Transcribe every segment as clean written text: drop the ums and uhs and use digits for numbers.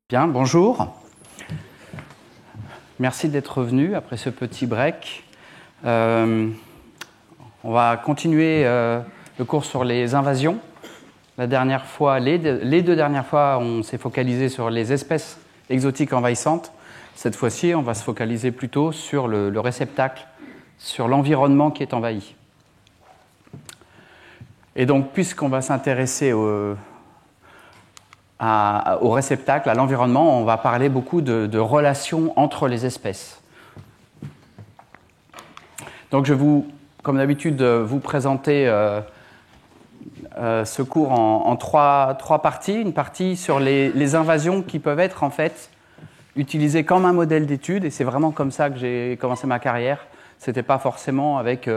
Bien, bonjour. Merci d'être venu après ce petit break. On va continuer le cours sur les invasions. La dernière fois, les deux dernières fois, on s'est focalisé sur les espèces exotiques envahissantes. Cette fois-ci, on va se focaliser plutôt sur le réceptacle, sur l'environnement qui est envahi. Et donc, puisqu'on va s'intéresser au réceptacle, à l'environnement, on va parler beaucoup de relations entre les espèces. Donc je vais, comme d'habitude, vous présenter ce cours en trois parties. Une partie sur les invasions qui peuvent être en fait utilisées comme un modèle d'étude, et c'est vraiment comme ça que j'ai commencé ma carrière. Ce n'était pas forcément avec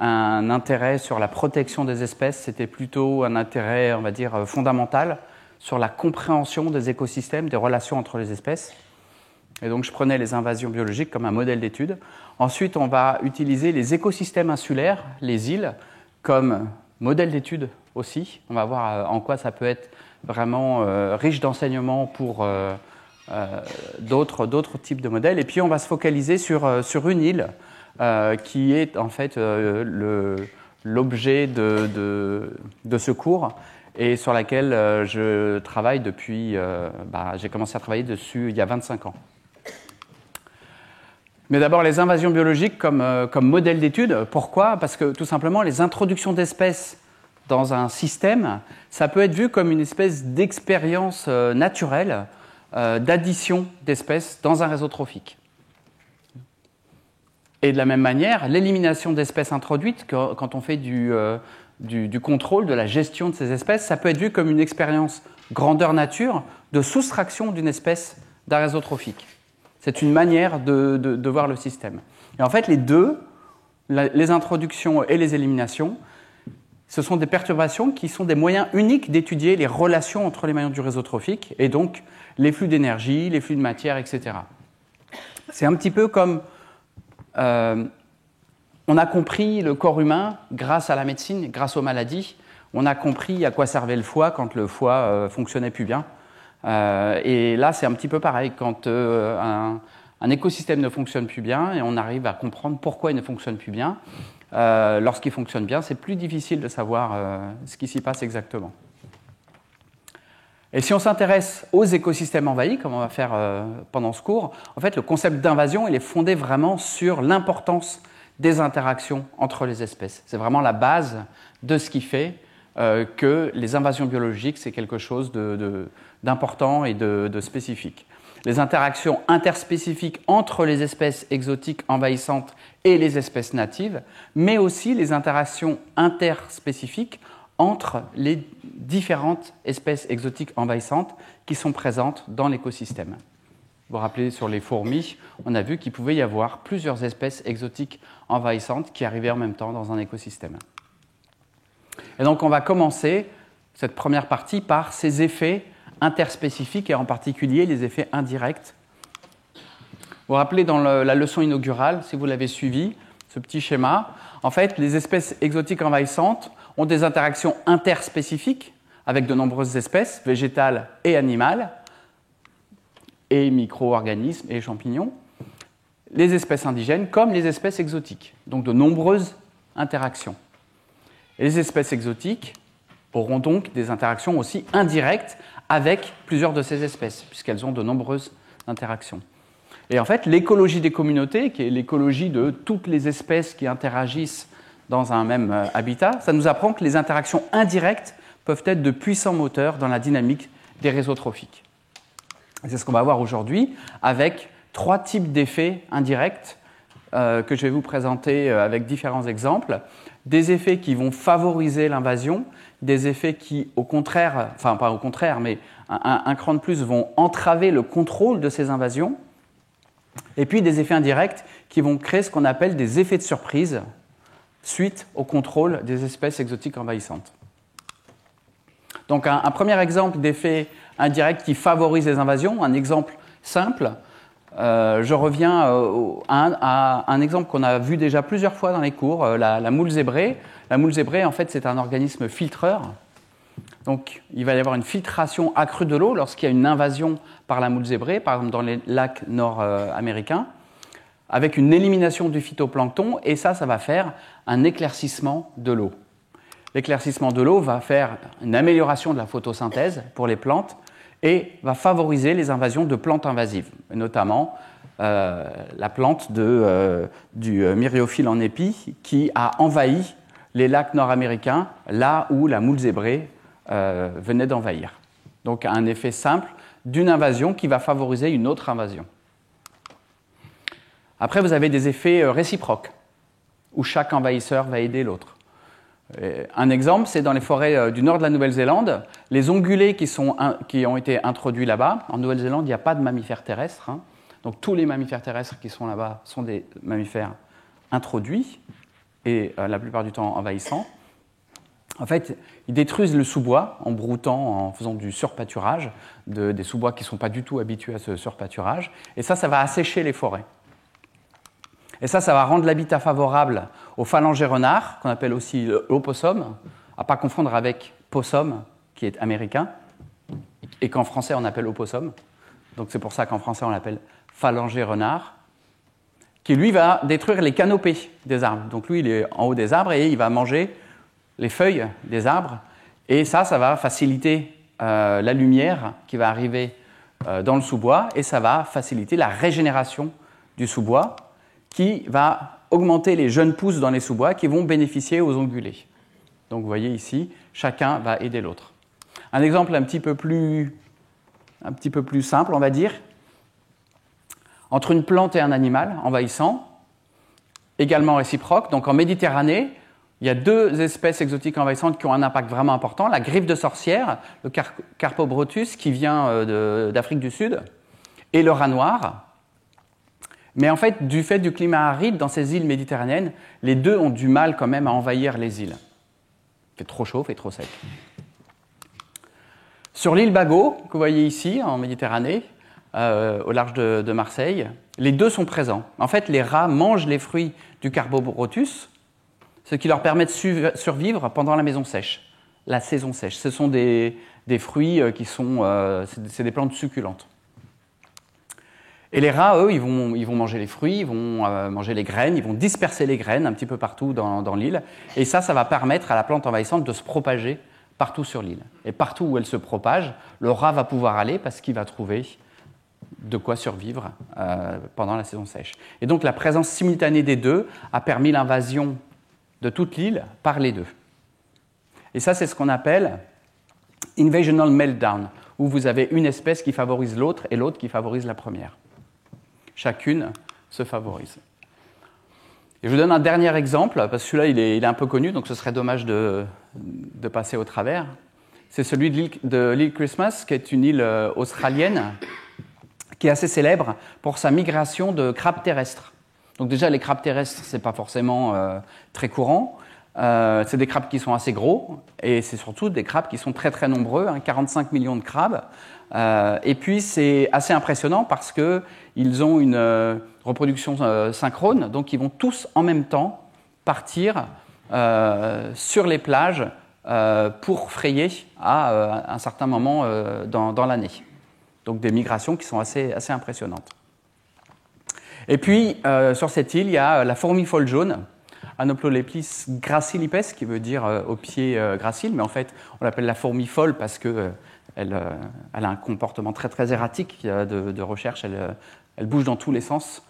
un intérêt sur la protection des espèces, c'était plutôt un intérêt, on va dire, fondamental sur la compréhension des écosystèmes, des relations entre les espèces. Et donc je prenais les invasions biologiques comme un modèle d'étude. Ensuite, on va utiliser les écosystèmes insulaires, les îles, comme modèle d'étude aussi. On va voir en quoi ça peut être vraiment riche d'enseignements pour d'autres types de modèles. Et puis on va se focaliser sur une île qui est en fait l'objet de ce cours, et sur laquelle je travaille depuis... j'ai commencé à travailler dessus il y a 25 ans. Mais d'abord, les invasions biologiques comme modèle d'étude. Pourquoi ? Parce que tout simplement, les introductions d'espèces dans un système, ça peut être vu comme une espèce d'expérience naturelle d'addition d'espèces dans un réseau trophique. Et de la même manière, l'élimination d'espèces introduites, quand on fait du contrôle, de la gestion de ces espèces, ça peut être vu comme une expérience grandeur nature de soustraction d'une espèce d'un réseau trophique. C'est une manière de voir le système. Et en fait, les deux, les introductions et les éliminations, ce sont des perturbations qui sont des moyens uniques d'étudier les relations entre les maillons du réseau trophique, et donc les flux d'énergie, les flux de matière, etc. C'est un petit peu comme... on a compris le corps humain grâce à la médecine, grâce aux maladies. On a compris à quoi servait le foie quand le foie fonctionnait plus bien. Et là, c'est un petit peu pareil. Quand un écosystème ne fonctionne plus bien, et on arrive à comprendre pourquoi il ne fonctionne plus bien, lorsqu'il fonctionne bien, c'est plus difficile de savoir ce qui s'y passe exactement. Et si on s'intéresse aux écosystèmes envahis, comme on va faire pendant ce cours, en fait, le concept d'invasion, il est fondé vraiment sur l'importance des interactions entre les espèces. C'est vraiment la base de ce qui fait que les invasions biologiques, c'est quelque chose d'important et de spécifique. Les interactions interspécifiques entre les espèces exotiques envahissantes et les espèces natives, mais aussi les interactions interspécifiques entre les différentes espèces exotiques envahissantes qui sont présentes dans l'écosystème. Vous vous rappelez, sur les fourmis, on a vu qu'il pouvait y avoir plusieurs espèces exotiques envahissantes qui arrivaient en même temps dans un écosystème. Et donc on va commencer cette première partie par ces effets interspécifiques, et en particulier les effets indirects. Vous vous rappelez dans la leçon inaugurale, si vous l'avez suivi, ce petit schéma, en fait, les espèces exotiques envahissantes ont des interactions interspécifiques avec de nombreuses espèces, végétales et animales, et micro-organismes et champignons, les espèces indigènes comme les espèces exotiques, donc de nombreuses interactions. Et les espèces exotiques auront donc des interactions aussi indirectes avec plusieurs de ces espèces, puisqu'elles ont de nombreuses interactions. Et en fait, l'écologie des communautés, qui est l'écologie de toutes les espèces qui interagissent dans un même habitat, ça nous apprend que les interactions indirectes peuvent être de puissants moteurs dans la dynamique des réseaux trophiques. C'est ce qu'on va voir aujourd'hui avec 3 types d'effets indirects que je vais vous présenter avec différents exemples. Des effets qui vont favoriser l'invasion, des effets qui, au contraire, enfin pas au contraire, mais un cran de plus, vont entraver le contrôle de ces invasions, et puis des effets indirects qui vont créer ce qu'on appelle des effets de surprise suite au contrôle des espèces exotiques envahissantes. Donc un premier exemple d'effet indirect qui favorise les invasions, un exemple simple. Je reviens à un exemple qu'on a vu déjà plusieurs fois dans les cours, la moule zébrée. La moule zébrée, en fait, c'est un organisme filtreur. Donc, il va y avoir une filtration accrue de l'eau lorsqu'il y a une invasion par la moule zébrée, par exemple dans les lacs nord-américains, avec une élimination du phytoplancton, et ça va faire un éclaircissement de l'eau. L'éclaircissement de l'eau va faire une amélioration de la photosynthèse pour les plantes et va favoriser les invasions de plantes invasives, notamment la plante du myriophylle en épi qui a envahi les lacs nord-américains, là où la moule zébrée venait d'envahir. Donc un effet simple d'une invasion qui va favoriser une autre invasion. Après, vous avez des effets réciproques, où chaque envahisseur va aider l'autre. Un exemple, c'est dans les forêts du nord de la Nouvelle-Zélande, les ongulés qui ont été introduits là-bas. En Nouvelle-Zélande, il n'y a pas de mammifères terrestres, hein. Donc tous les mammifères terrestres qui sont là-bas sont des mammifères introduits et la plupart du temps envahissants. En fait, ils détruisent le sous-bois en broutant, en faisant du surpâturage, des sous-bois qui ne sont pas du tout habitués à ce surpâturage. Et ça va assécher les forêts. Et ça va rendre l'habitat favorable aux phalangers renards, qu'on appelle aussi l'opossum, à ne pas confondre avec possum, qui est américain, et qu'en français on appelle opossum. Donc c'est pour ça qu'en français on l'appelle phalanger renard, qui lui va détruire les canopées des arbres. Donc lui il est en haut des arbres et il va manger les feuilles des arbres. Et ça va faciliter la lumière qui va arriver dans le sous-bois, et ça va faciliter la régénération du sous-bois, qui va augmenter les jeunes pousses dans les sous-bois qui vont bénéficier aux ongulés. Donc vous voyez ici, chacun va aider l'autre. Un exemple un petit peu plus simple, on va dire, entre une plante et un animal envahissant, également réciproque. Donc en Méditerranée, il y a deux espèces exotiques envahissantes qui ont un impact vraiment important. La griffe de sorcière, le Carpobrotus, qui vient d'Afrique du Sud, et le rat noir. Mais en fait, du fait du climat aride dans ces îles méditerranéennes, les deux ont du mal quand même à envahir les îles. Il fait trop chaud, il fait trop sec. Sur l'île Bagot, que vous voyez ici, en Méditerranée, au large de Marseille, les deux sont présents. En fait, les rats mangent les fruits du Carpobrotus, ce qui leur permet de survivre pendant la saison sèche. Ce sont des fruits qui sont... c'est des plantes succulentes. Et les rats, eux, ils vont manger les fruits, ils vont manger les graines, ils vont disperser les graines un petit peu partout dans l'île. Et ça va permettre à la plante envahissante de se propager partout sur l'île. Et partout où elle se propage, le rat va pouvoir aller parce qu'il va trouver de quoi survivre pendant la saison sèche. Et donc la présence simultanée des deux a permis l'invasion de toute l'île par les deux. Et ça, c'est ce qu'on appelle invasional meltdown, où vous avez une espèce qui favorise l'autre et l'autre qui favorise la première. Chacune se favorise. Et je vous donne un dernier exemple, parce que celui-là, il est un peu connu, donc ce serait dommage de passer au travers. C'est celui de l'île Christmas, qui est une île australienne, qui est assez célèbre pour sa migration de crabes terrestres. Donc déjà, les crabes terrestres, ce n'est pas forcément très courant. C'est des crabes qui sont assez gros, et c'est surtout des crabes qui sont très très nombreux, 45 millions de crabes. Et puis c'est assez impressionnant parce qu'ils ont une reproduction synchrone, donc ils vont tous en même temps partir sur les plages pour frayer à un certain moment dans l'année. Donc des migrations qui sont assez impressionnantes. Et puis sur cette île, il y a la fourmi folle jaune, Anoplolepis gracilipes, qui veut dire au pied gracile, mais en fait on l'appelle la fourmi folle parce que elle a un comportement très très erratique de recherche, elle bouge dans tous les sens.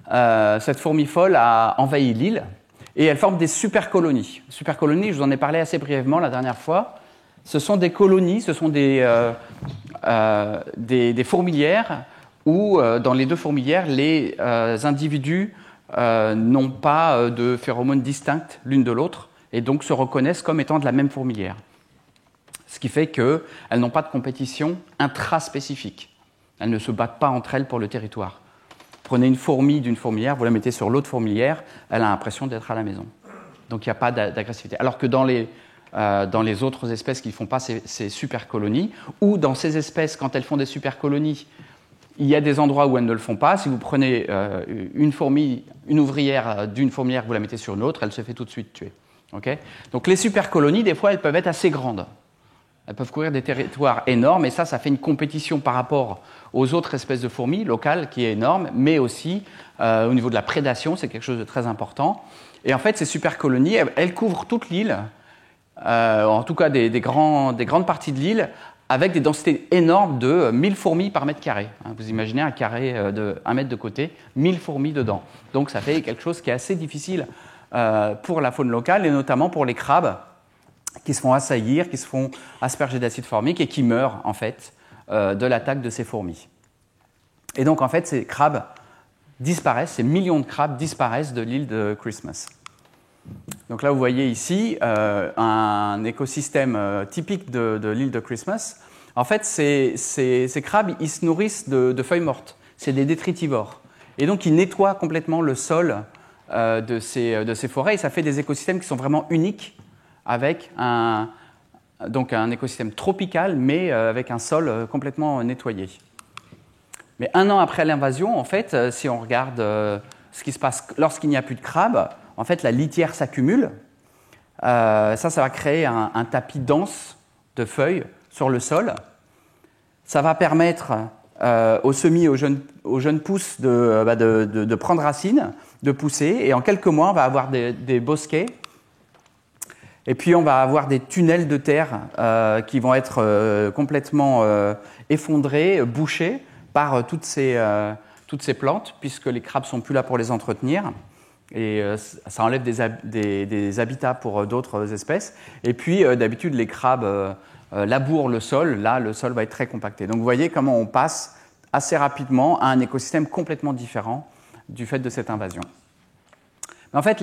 Cette fourmi folle a envahi l'île et elle forme des supercolonies. Supercolonies, je vous en ai parlé assez brièvement la dernière fois. Ce sont des colonies, ce sont des fourmilières où dans les deux fourmilières, les individus n'ont pas de phéromones distinctes l'une de l'autre et donc se reconnaissent comme étant de la même fourmilière. Ce qui fait qu'elles n'ont pas de compétition intraspécifique. Elles ne se battent pas entre elles pour le territoire. Prenez une fourmi d'une fourmilière, vous la mettez sur l'autre fourmilière, elle a l'impression d'être à la maison. Donc il n'y a pas d'agressivité. Alors que dans les autres espèces qui ne font pas ces super colonies, ou dans ces espèces, quand elles font des super colonies, il y a des endroits où elles ne le font pas. Si vous prenez une ouvrière d'une fourmilière, vous la mettez sur une autre, elle se fait tout de suite tuer. Okay ? Donc les super colonies, des fois, elles peuvent être assez grandes. Elles peuvent couvrir des territoires énormes et ça fait une compétition par rapport aux autres espèces de fourmis locales qui est énorme, mais aussi au niveau de la prédation, c'est quelque chose de très important. Et en fait, ces super colonies, elles couvrent toute l'île, en tout cas des grandes parties de l'île, avec des densités énormes de 1000 fourmis par mètre carré. Vous imaginez un carré de 1 mètre de côté, 1000 fourmis dedans. Donc ça fait quelque chose qui est assez difficile pour la faune locale, et notamment pour les crabes, qui se font assaillir, qui se font asperger d'acide formique et qui meurent en fait de l'attaque de ces fourmis. Et donc en fait ces crabes disparaissent, ces millions de crabes disparaissent de l'île de Christmas. Donc là vous voyez ici un écosystème typique de l'île de Christmas. En fait ces crabes ils se nourrissent de feuilles mortes, c'est des détritivores. Et donc ils nettoient complètement le sol de ces forêts et ça fait des écosystèmes qui sont vraiment uniques, avec un écosystème tropical, mais avec un sol complètement nettoyé. Mais 1 an après l'invasion, en fait, si on regarde ce qui se passe lorsqu'il n'y a plus de crabes, en fait, la litière s'accumule. Ça va créer un tapis dense de feuilles sur le sol. Ça va permettre aux semis, aux jeunes pousses de prendre racine, de pousser, et en quelques mois, on va avoir des bosquets. Et puis on va avoir des tunnels de terre qui vont être complètement effondrés, bouchés par toutes ces plantes, puisque les crabes ne sont plus là pour les entretenir. Et ça enlève des habitats pour d'autres espèces. Et puis d'habitude, les crabes labourent le sol. Là, le sol va être très compacté. Donc vous voyez comment on passe assez rapidement à un écosystème complètement différent du fait de cette invasion. Mais en fait,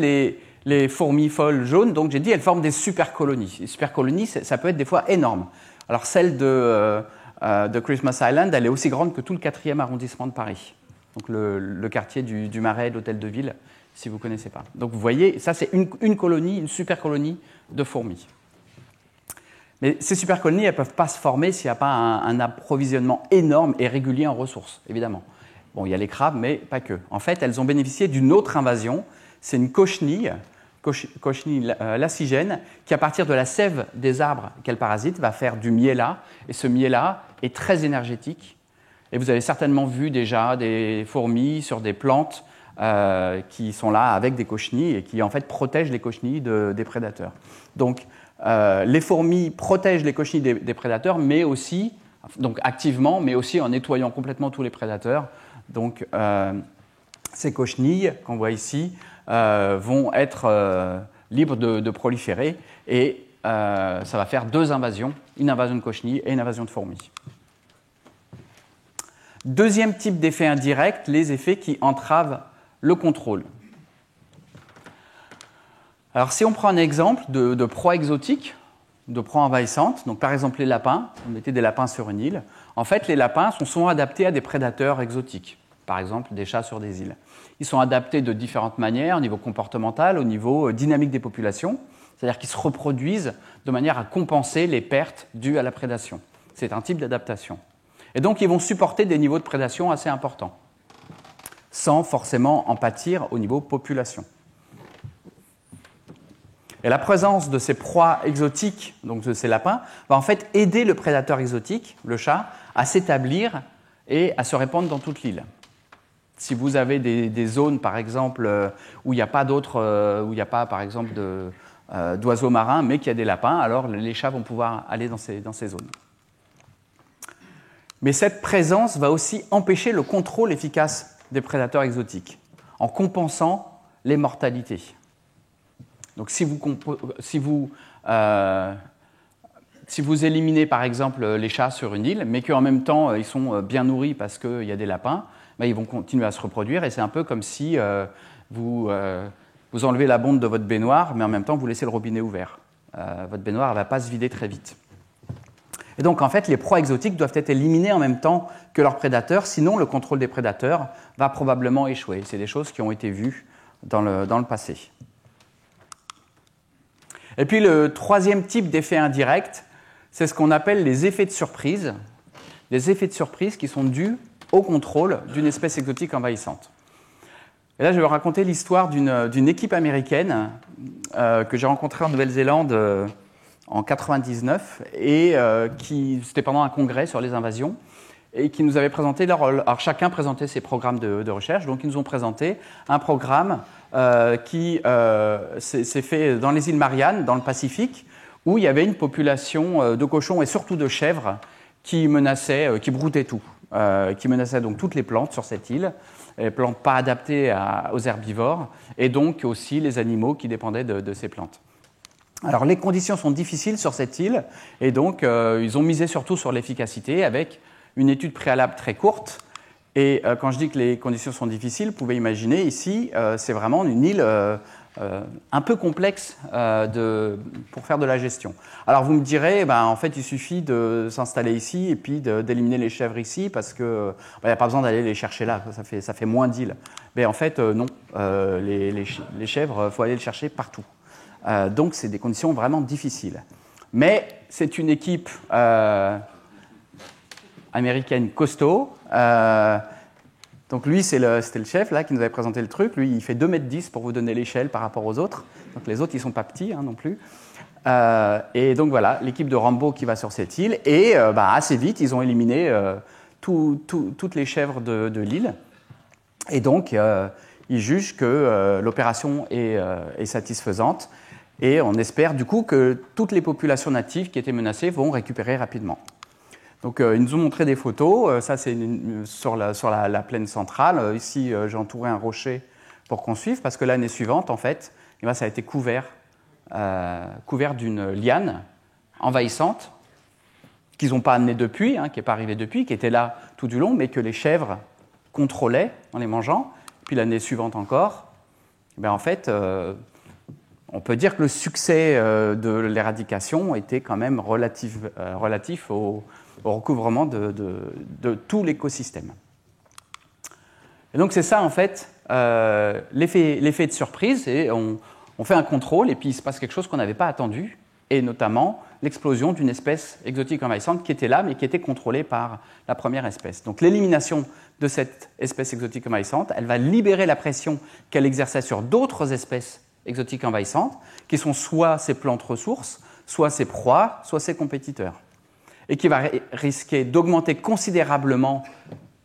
les fourmis folles jaunes, donc j'ai dit, elles forment des super colonies. Les super colonies, ça peut être des fois énorme. Alors celle de Christmas Island, elle est aussi grande que tout le 4e arrondissement de Paris. Donc le quartier du Marais, l'hôtel de ville, si vous ne connaissez pas. Donc vous voyez, ça c'est une colonie, une super colonie de fourmis. Mais ces super colonies, elles ne peuvent pas se former s'il n'y a pas un approvisionnement énorme et régulier en ressources, évidemment. Bon, il y a les crabes, mais pas que. En fait, elles ont bénéficié d'une autre invasion. C'est une cochenille lacigène, qui à partir de la sève des arbres qu'elle parasite va faire du miella, et ce miella est très énergétique. Et vous avez certainement vu déjà des fourmis sur des plantes qui sont là avec des cochenilles et qui en fait protègent les cochenilles des prédateurs. Donc les fourmis protègent les cochenilles des prédateurs, mais aussi, donc activement, mais aussi en nettoyant complètement tous les prédateurs. Donc ces cochenilles qu'on voit ici vont être libres de proliférer, et ça va faire 2 invasions, une invasion de cochenilles et une invasion de fourmis. Deuxième type d'effet indirect, les effets qui entravent le contrôle. Alors si on prend un exemple de proie exotique, de proie envahissante, donc par exemple les lapins, on mettait des lapins sur une île, en fait les lapins sont souvent adaptés à des prédateurs exotiques, par exemple des chats sur des îles. Ils sont adaptés de différentes manières, au niveau comportemental, au niveau dynamique des populations, c'est-à-dire qu'ils se reproduisent de manière à compenser les pertes dues à la prédation. C'est un type d'adaptation. Et donc ils vont supporter des niveaux de prédation assez importants, sans forcément en pâtir au niveau population. Et la présence de ces proies exotiques, donc de ces lapins, va en fait aider le prédateur exotique, le chat, à s'établir et à se répandre dans toute l'île. Si vous avez des zones, par exemple, où il n'y a pas par exemple, d'oiseaux marins, mais qu'il y a des lapins, alors les chats vont pouvoir aller dans ces zones. Mais cette présence va aussi empêcher le contrôle efficace des prédateurs exotiques, en compensant les mortalités. Donc si vous éliminez par exemple les chats sur une île, mais qu'en même temps ils sont bien nourris parce qu'il y a des lapins, ben, ils vont continuer à se reproduire, et c'est un peu comme si vous enlevez la bonde de votre baignoire, mais en même temps vous laissez le robinet ouvert. Votre baignoire ne va pas se vider très vite. Et donc en fait les proies exotiques doivent être éliminées en même temps que leurs prédateurs, sinon le contrôle des prédateurs va probablement échouer. C'est des choses qui ont été vues dans le passé. Et puis le troisième type d'effet indirect, c'est ce qu'on appelle les effets de surprise. Les effets de surprise qui sont dus au contrôle d'une espèce exotique envahissante. Et là, je vais vous raconter l'histoire d'une équipe américaine que j'ai rencontrée en Nouvelle-Zélande en 99, et c'était pendant un congrès sur les invasions, et qui nous avaient présenté alors chacun présentait ses programmes de recherche, donc ils nous ont présenté un programme qui s'est fait dans les îles Mariannes, dans le Pacifique, où il y avait une population de cochons et surtout de chèvres qui menaçaient, qui broutaient tout, qui menaçaient donc toutes les plantes sur cette île, les plantes pas adaptées aux herbivores, et donc aussi les animaux qui dépendaient de ces plantes. Alors les conditions sont difficiles sur cette île, et donc ils ont misé surtout sur l'efficacité avec une étude préalable très courte. Et quand je dis que les conditions sont difficiles, vous pouvez imaginer ici, c'est vraiment une île un peu complexe pour faire de la gestion. Alors vous me direz, en fait il suffit de s'installer ici et puis d'éliminer les chèvres ici parce qu'il n'y a pas besoin d'aller les chercher là, ça fait moins d'îles. Mais en fait non, les chèvres, il faut aller les chercher partout. Donc c'est des conditions vraiment difficiles. Mais c'est une équipe américaine costaud. Donc lui, c'était le chef là, qui nous avait présenté le truc. Lui, il fait 2,10 m pour vous donner l'échelle par rapport aux autres. Donc les autres, ils ne sont pas petits non plus. Et donc voilà, l'équipe de Rambo qui va sur cette île. Et assez vite, ils ont éliminé toutes les chèvres de l'île. Et donc, ils jugent que l'opération est satisfaisante. Et on espère du coup que toutes les populations natives qui étaient menacées vont récupérer rapidement. Donc, ils nous ont montré des photos. Ça, c'est sur la plaine centrale. Ici, j'ai entouré un rocher pour qu'on suive, parce que l'année suivante, en fait, ça a été couvert d'une liane envahissante qu'ils n'ont pas amenée depuis, qui n'est pas arrivée depuis, qui était là tout du long, mais que les chèvres contrôlaient en les mangeant. Puis l'année suivante encore, en fait, on peut dire que le succès de l'éradication était quand même relatif au recouvrement de tout l'écosystème. Et donc c'est ça en fait l'effet de surprise, et on fait un contrôle et puis il se passe quelque chose qu'on n'avait pas attendu, et notamment l'explosion d'une espèce exotique envahissante qui était là mais qui était contrôlée par la première espèce. Donc l'élimination de cette espèce exotique envahissante, elle va libérer la pression qu'elle exerçait sur d'autres espèces exotiques envahissantes, qui sont soit ses plantes ressources, soit ses proies, soit ses compétiteurs, et qui va risquer d'augmenter considérablement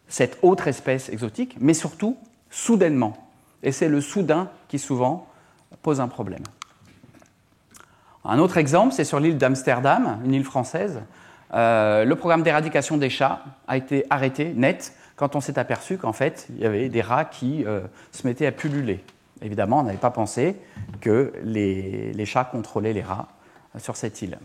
cette autre espèce exotique, mais surtout soudainement. Et c'est le soudain qui souvent pose un problème. Un autre exemple, c'est sur l'île d'Amsterdam, une île française. Le programme d'éradication des chats a été arrêté net quand on s'est aperçu qu'en fait, il y avait des rats qui se mettaient à pulluler. Évidemment, on n'avait pas pensé que les chats contrôlaient les rats sur cette île.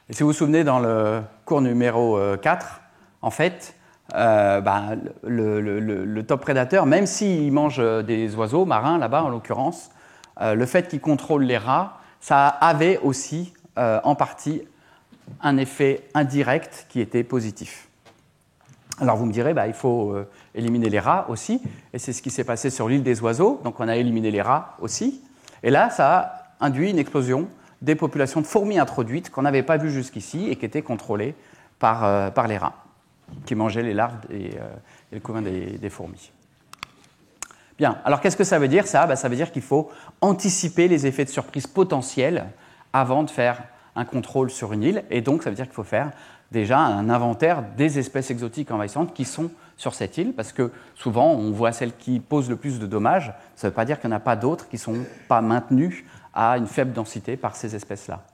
Et si vous vous souvenez, dans le cours numéro 4, en fait, le top prédateur, même s'il mange des oiseaux marins, là-bas en l'occurrence, le fait qu'il contrôle les rats, ça avait aussi en partie un effet indirect qui était positif. Alors vous me direz, il faut éliminer les rats aussi, et c'est ce qui s'est passé sur l'île des oiseaux, donc on a éliminé les rats aussi, et là ça a induit une explosion des populations de fourmis introduites qu'on n'avait pas vues jusqu'ici et qui étaient contrôlées par les rats, qui mangeaient les larves et le couvain des fourmis. Bien, alors qu'est-ce que ça veut dire ça ? Ça veut dire qu'il faut anticiper les effets de surprise potentiels avant de faire un contrôle sur une île, et donc ça veut dire qu'il faut faire déjà un inventaire des espèces exotiques envahissantes qui sont sur cette île, parce que souvent on voit celles qui posent le plus de dommages. Ça ne veut pas dire qu'il n'y en a pas d'autres qui ne sont pas maintenues à une faible densité par ces espèces-là.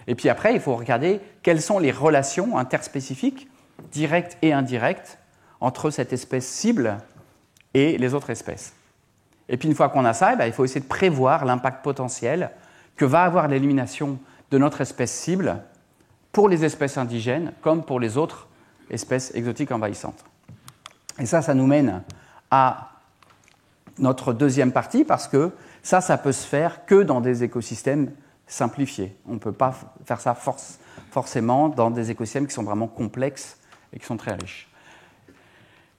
Et puis après, il faut regarder quelles sont les relations interspécifiques, directes et indirectes, entre cette espèce cible et les autres espèces. Et puis une fois qu'on a ça, il faut essayer de prévoir l'impact potentiel que va avoir l'élimination de notre espèce cible pour les espèces indigènes comme pour les autres espèces exotiques envahissantes. Et ça nous mène à notre deuxième partie, parce que ça peut se faire que dans des écosystèmes simplifiés. On ne peut pas faire ça forcément dans des écosystèmes qui sont vraiment complexes et qui sont très riches.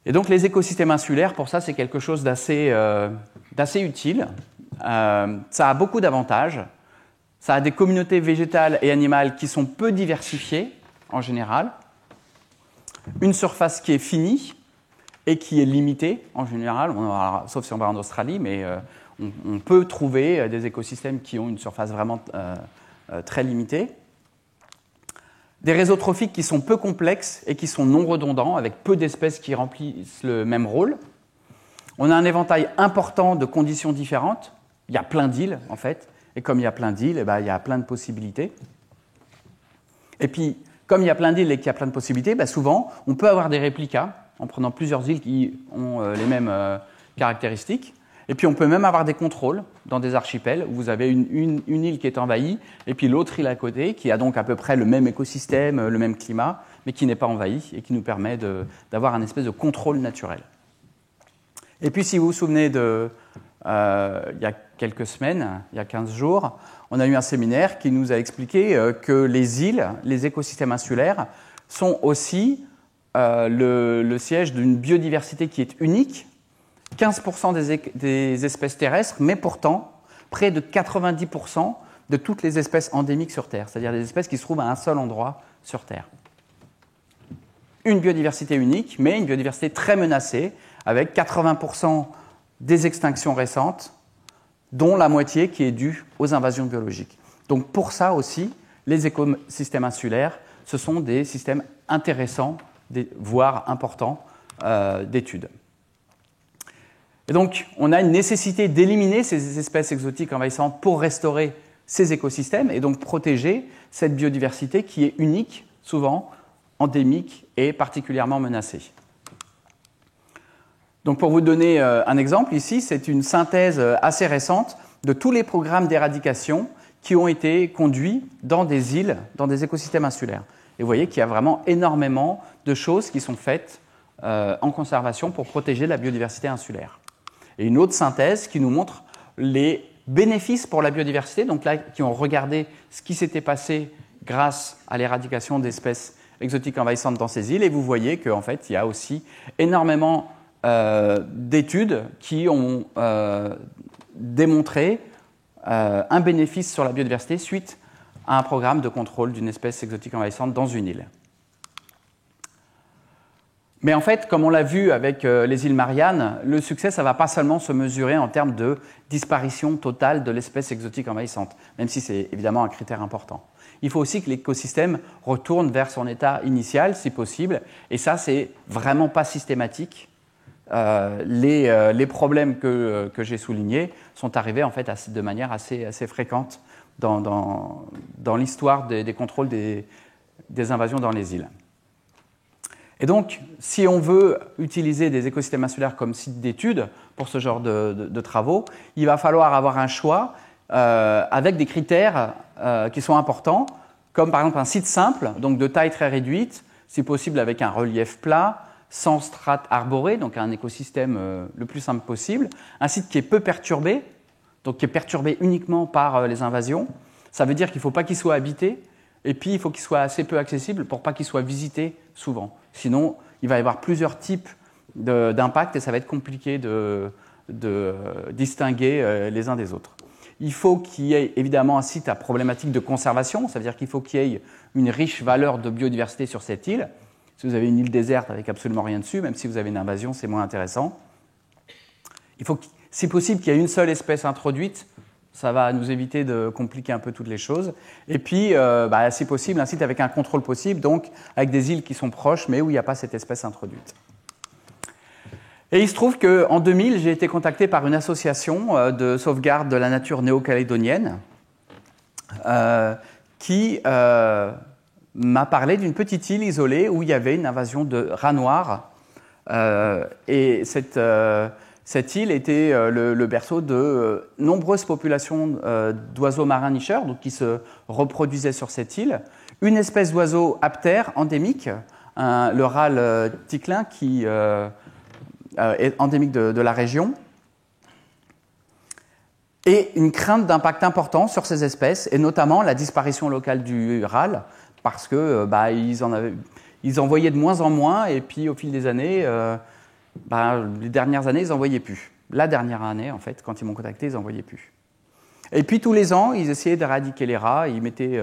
Et donc les écosystèmes insulaires, pour ça, c'est quelque chose d'assez utile. Ça a beaucoup d'avantages. Ça a des communautés végétales et animales qui sont peu diversifiées, en général. Une surface qui est finie et qui est limitée, en général, sauf si on va en Australie, mais on peut trouver des écosystèmes qui ont une surface vraiment très limitée. Des réseaux trophiques qui sont peu complexes et qui sont non redondants, avec peu d'espèces qui remplissent le même rôle. On a un éventail important de conditions différentes. Il y a plein d'îles, en fait. Et comme il y a plein d'îles, eh ben, il y a plein de possibilités. Et puis, comme il y a plein d'îles et qu'il y a plein de possibilités, ben, souvent, on peut avoir des réplicas en prenant plusieurs îles qui ont les mêmes caractéristiques. Et puis, on peut même avoir des contrôles dans des archipels où vous avez une île qui est envahie et puis l'autre île à côté qui a donc à peu près le même écosystème, le même climat, mais qui n'est pas envahie et qui nous permet d'avoir un espèce de contrôle naturel. Et puis, si vous vous souvenez il y a quelques semaines, il y a 15 jours, on a eu un séminaire qui nous a expliqué que les îles, les écosystèmes insulaires, sont aussi le siège d'une biodiversité qui est unique, 15% des espèces terrestres, mais pourtant près de 90% de toutes les espèces endémiques sur Terre, c'est-à-dire des espèces qui se trouvent à un seul endroit sur Terre. Une biodiversité unique, mais une biodiversité très menacée, avec 80% des extinctions récentes, dont la moitié qui est due aux invasions biologiques. Donc pour ça aussi, les écosystèmes insulaires, ce sont des systèmes intéressants, voire importants d'études. Et donc, on a une nécessité d'éliminer ces espèces exotiques envahissantes pour restaurer ces écosystèmes et donc protéger cette biodiversité qui est unique, souvent endémique et particulièrement menacée. Donc, pour vous donner un exemple, ici, c'est une synthèse assez récente de tous les programmes d'éradication qui ont été conduits dans des îles, dans des écosystèmes insulaires. Et vous voyez qu'il y a vraiment énormément de choses qui sont faites en conservation pour protéger la biodiversité insulaire. Et une autre synthèse qui nous montre les bénéfices pour la biodiversité, donc là, qui ont regardé ce qui s'était passé grâce à l'éradication d'espèces exotiques envahissantes dans ces îles. Et vous voyez qu'en fait, il y a aussi énormément d'études qui ont démontré un bénéfice sur la biodiversité suite à un programme de contrôle d'une espèce exotique envahissante dans une île. Mais en fait, comme on l'a vu avec les îles Mariannes, le succès, ça ne va pas seulement se mesurer en termes de disparition totale de l'espèce exotique envahissante, même si c'est évidemment un critère important. Il faut aussi que l'écosystème retourne vers son état initial, si possible, et ça, c'est vraiment pas systématique. Les problèmes que j'ai soulignés sont arrivés en fait de manière assez fréquente dans l'histoire des contrôles des invasions dans les îles. Et donc, si on veut utiliser des écosystèmes insulaires comme site d'étude pour ce genre de travaux, il va falloir avoir un choix avec des critères qui sont importants, comme par exemple un site simple, donc de taille très réduite, si possible avec un relief plat, sans strates arborées, donc un écosystème le plus simple possible, un site qui est peu perturbé, donc qui est perturbé uniquement par les invasions. Ça veut dire qu'il ne faut pas qu'il soit habité, et puis il faut qu'il soit assez peu accessible pour pas qu'il soit visité souvent. Sinon, il va y avoir plusieurs types d'impacts et ça va être compliqué de distinguer les uns des autres. Il faut qu'il y ait évidemment un site à problématique de conservation, ça veut dire qu'il faut qu'il y ait une riche valeur de biodiversité sur cette île. Si vous avez une île déserte avec absolument rien dessus, même si vous avez une invasion, c'est moins intéressant. Il faut, si possible, qu'il y ait une seule espèce introduite. Ça va nous éviter de compliquer un peu toutes les choses. Et puis, si possible, un site avec un contrôle possible, donc avec des îles qui sont proches, mais où il n'y a pas cette espèce introduite. Et il se trouve qu'en 2000, j'ai été contacté par une association de sauvegarde de la nature néo-calédonienne qui m'a parlé d'une petite île isolée où il y avait une invasion de rats noirs. Et cette île était le berceau de nombreuses populations d'oiseaux marins nicheurs, donc qui se reproduisaient sur cette île. Une espèce d'oiseau aptère, endémique, le râle ticlin, qui est endémique de la région. Et une crainte d'impact important sur ces espèces, et notamment la disparition locale du râle, parce que ils en voyaient de moins en moins, et puis au fil des années, les dernières années, ils n'en voyaient plus. La dernière année, en fait, quand ils m'ont contacté, ils n'en voyaient plus. Et puis tous les ans, ils essayaient d'éradiquer les rats, ils mettaient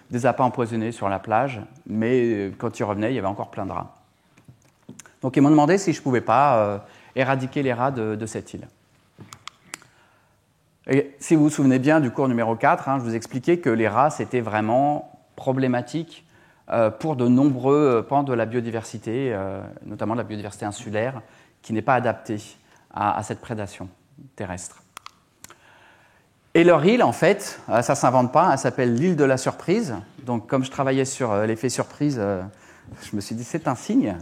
des appâts empoisonnés sur la plage, mais quand ils revenaient, il y avait encore plein de rats. Donc ils m'ont demandé si je ne pouvais pas éradiquer les rats de cette île. Et si vous vous souvenez bien du cours numéro 4, je vous expliquais que les rats, c'était vraiment problématique pour de nombreux pans de la biodiversité, notamment la biodiversité insulaire, qui n'est pas adaptée à cette prédation terrestre. Et leur île, en fait, ça ne s'invente pas, elle s'appelle l'île de la surprise. Donc, comme je travaillais sur l'effet surprise, je me suis dit, c'est un signe.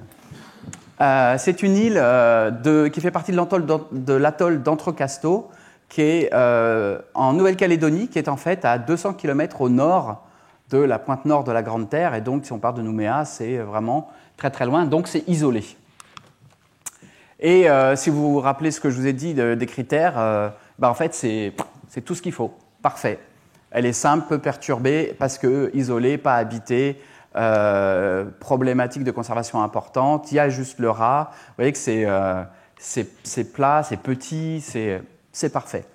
C'est une île qui fait partie de l'atoll d'Entrecasteaux, qui est en Nouvelle-Calédonie, qui est en fait à 200 km au nord de la pointe nord de la Grande Terre. Et donc, si on part de Nouméa, c'est vraiment très très loin. Donc, c'est isolé. Et si vous vous rappelez ce que je vous ai dit des critères, en fait, c'est tout ce qu'il faut. Parfait. Elle est simple, peu perturbée, parce que isolée, pas habitée, problématique de conservation importante. Il y a juste le rat. Vous voyez que c'est plat, c'est petit, c'est parfait.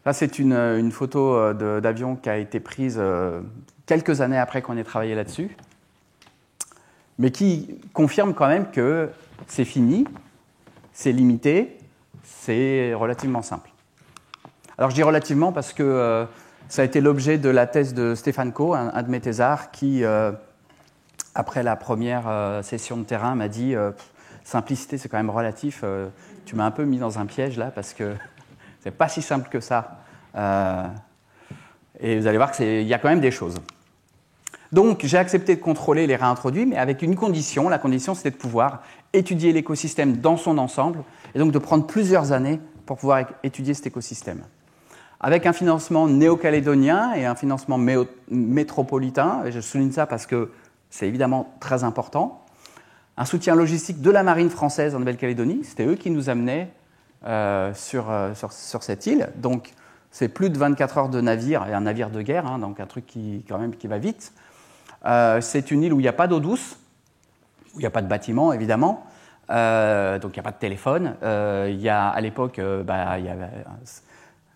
Là, c'est une photo d'avion qui a été prise quelques années après qu'on ait travaillé là-dessus, mais qui confirme quand même que c'est fini, c'est limité, c'est relativement simple. Alors je dis relativement parce que ça a été l'objet de la thèse de Stéphane Coe, un de mes thésards, qui, après la première session de terrain, m'a dit simplicité, c'est quand même relatif, tu m'as un peu mis dans un piège là, parce que c'est pas si simple que ça. Et vous allez voir qu'il y a quand même des choses. Donc, j'ai accepté de contrôler les réintroduits, mais avec une condition. La condition, c'était de pouvoir étudier l'écosystème dans son ensemble, et donc de prendre plusieurs années pour pouvoir étudier cet écosystème. Avec un financement néo-calédonien et un financement métropolitain, et je souligne ça parce que c'est évidemment très important, un soutien logistique de la marine française en Nouvelle-Calédonie, c'était eux qui nous amenaient sur cette île. Donc, c'est plus de 24 heures de navire, et un navire de guerre, donc un truc qui va vite. C'est une île où il n'y a pas d'eau douce, où il n'y a pas de bâtiment, évidemment, donc il n'y a pas de téléphone. À l'époque,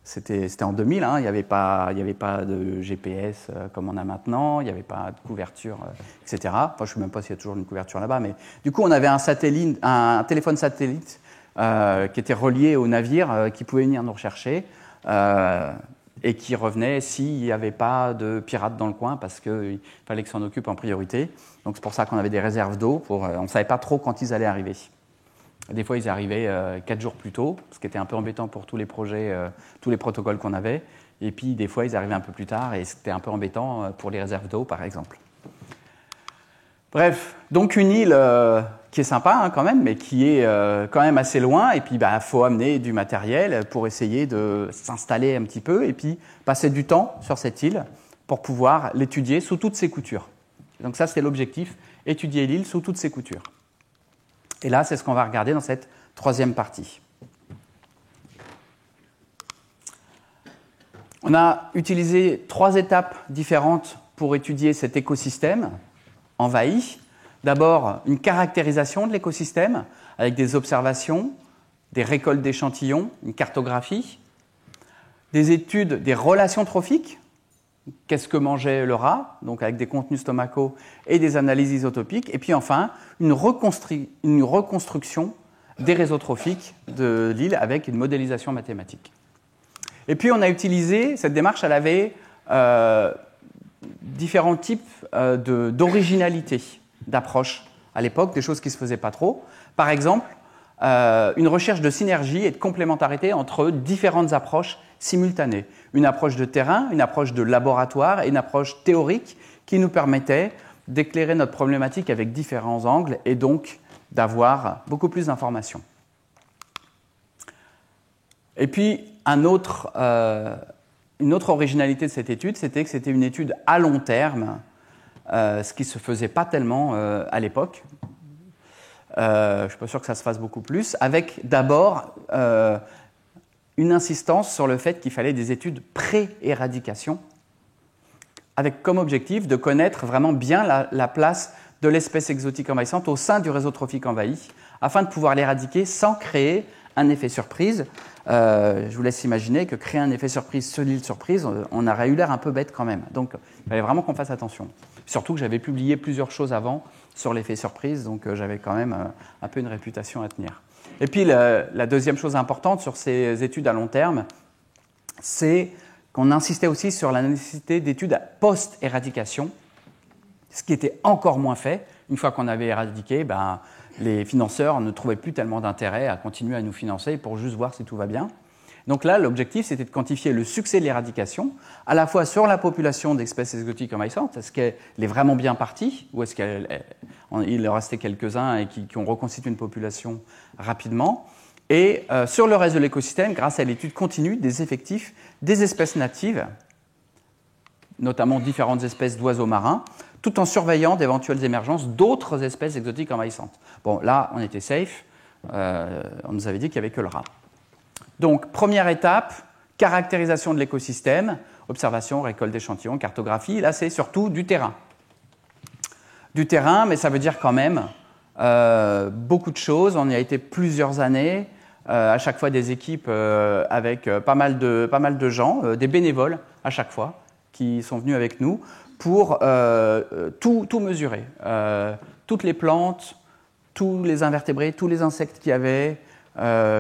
c'était en 2000, il n'y avait pas de GPS comme on a maintenant, il n'y avait pas de couverture, etc. Enfin, je ne sais même pas s'il y a toujours une couverture là-bas, mais du coup, on avait un téléphone satellite qui était relié au navire, qui pouvait venir nous rechercher. Et qui revenait s'il n'y avait pas de pirates dans le coin, parce qu'il fallait qu'ils s'en occupent en priorité. Donc c'est pour ça qu'on avait des réserves d'eau. On ne savait pas trop quand ils allaient arriver. Des fois, ils arrivaient 4 jours plus tôt, ce qui était un peu embêtant pour tous les projets, tous les protocoles qu'on avait. Et puis, des fois, ils arrivaient un peu plus tard, et c'était un peu embêtant pour les réserves d'eau, par exemple. Bref, donc une île qui est sympa quand même, mais qui est quand même assez loin. Et puis, faut amener du matériel pour essayer de s'installer un petit peu et puis passer du temps sur cette île pour pouvoir l'étudier sous toutes ses coutures. Donc ça, c'est l'objectif, étudier l'île sous toutes ses coutures. Et là, c'est ce qu'on va regarder dans cette troisième partie. On a utilisé 3 étapes différentes pour étudier cet écosystème envahi. D'abord, une caractérisation de l'écosystème avec des observations, des récoltes d'échantillons, une cartographie, des études des relations trophiques, qu'est-ce que mangeait le rat, donc avec des contenus stomacaux et des analyses isotopiques, et puis enfin, une reconstruction des réseaux trophiques de l'île avec une modélisation mathématique. Et puis on a utilisé, cette démarche, elle avait différents types d'originalité d'approche à l'époque, des choses qui ne se faisaient pas trop. Par exemple, une recherche de synergie et de complémentarité entre différentes approches simultanées. Une approche de terrain, une approche de laboratoire et une approche théorique qui nous permettait d'éclairer notre problématique avec différents angles et donc d'avoir beaucoup plus d'informations. Et puis, une autre originalité de cette étude, c'était que c'était une étude à long terme, ce qui ne se faisait pas tellement à l'époque. Je ne suis pas sûr que ça se fasse beaucoup plus, avec d'abord une insistance sur le fait qu'il fallait des études pré-éradication, avec comme objectif de connaître vraiment bien la place de l'espèce exotique envahissante au sein du réseau trophique envahi, afin de pouvoir l'éradiquer sans créer un effet surprise. Je vous laisse imaginer que créer un effet surprise sur l'île surprise, on aurait eu l'air un peu bête quand même. Donc, il fallait vraiment qu'on fasse attention. Surtout que j'avais publié plusieurs choses avant sur l'effet surprise, donc j'avais quand même un peu une réputation à tenir. Et puis la deuxième chose importante sur ces études à long terme, c'est qu'on insistait aussi sur la nécessité d'études post-éradication, ce qui était encore moins fait. Une fois qu'on avait éradiqué, les financeurs ne trouvaient plus tellement d'intérêt à continuer à nous financer pour juste voir si tout va bien. Donc là, l'objectif, c'était de quantifier le succès de l'éradication, à la fois sur la population d'espèces exotiques envahissantes, est-ce qu'elle est vraiment bien partie, ou est-ce qu'il en restait quelques-uns et qui ont reconstitué une population rapidement, et sur le reste de l'écosystème, grâce à l'étude continue des effectifs des espèces natives, notamment différentes espèces d'oiseaux marins, tout en surveillant d'éventuelles émergences d'autres espèces exotiques envahissantes. Bon, là, on était safe, on nous avait dit qu'il n'y avait que le rat. Donc, première étape, caractérisation de l'écosystème, observation, récolte d'échantillons, cartographie. Là, c'est surtout du terrain. Du terrain, mais ça veut dire quand même beaucoup de choses. On y a été plusieurs années, à chaque fois des équipes avec pas mal de gens, des bénévoles à chaque fois, qui sont venus avec nous pour tout mesurer. Toutes les plantes, tous les invertébrés, tous les insectes qu'il y avait,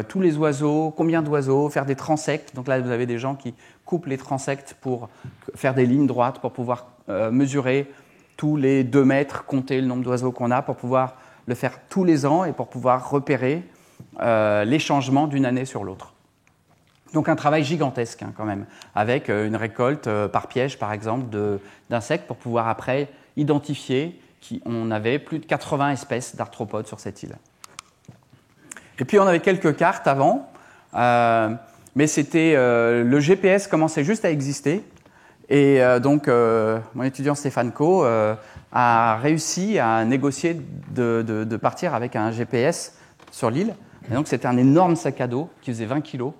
tous les oiseaux, combien d'oiseaux, faire des transects. Donc là, vous avez des gens qui coupent les transects pour faire des lignes droites, pour pouvoir mesurer tous les 2 mètres, compter le nombre d'oiseaux qu'on a, pour pouvoir le faire tous les ans et pour pouvoir repérer les changements d'une année sur l'autre. Donc un travail gigantesque quand même, avec une récolte par piège, par exemple, d'insectes pour pouvoir après identifier qu'on avait plus de 80 espèces d'arthropodes sur cette île. Et puis on avait quelques cartes avant, mais c'était le GPS commençait juste à exister. Et donc mon étudiant Stéphane Co a réussi à négocier de partir avec un GPS sur l'île. Et donc c'était un énorme sac à dos qui faisait 20 kilos,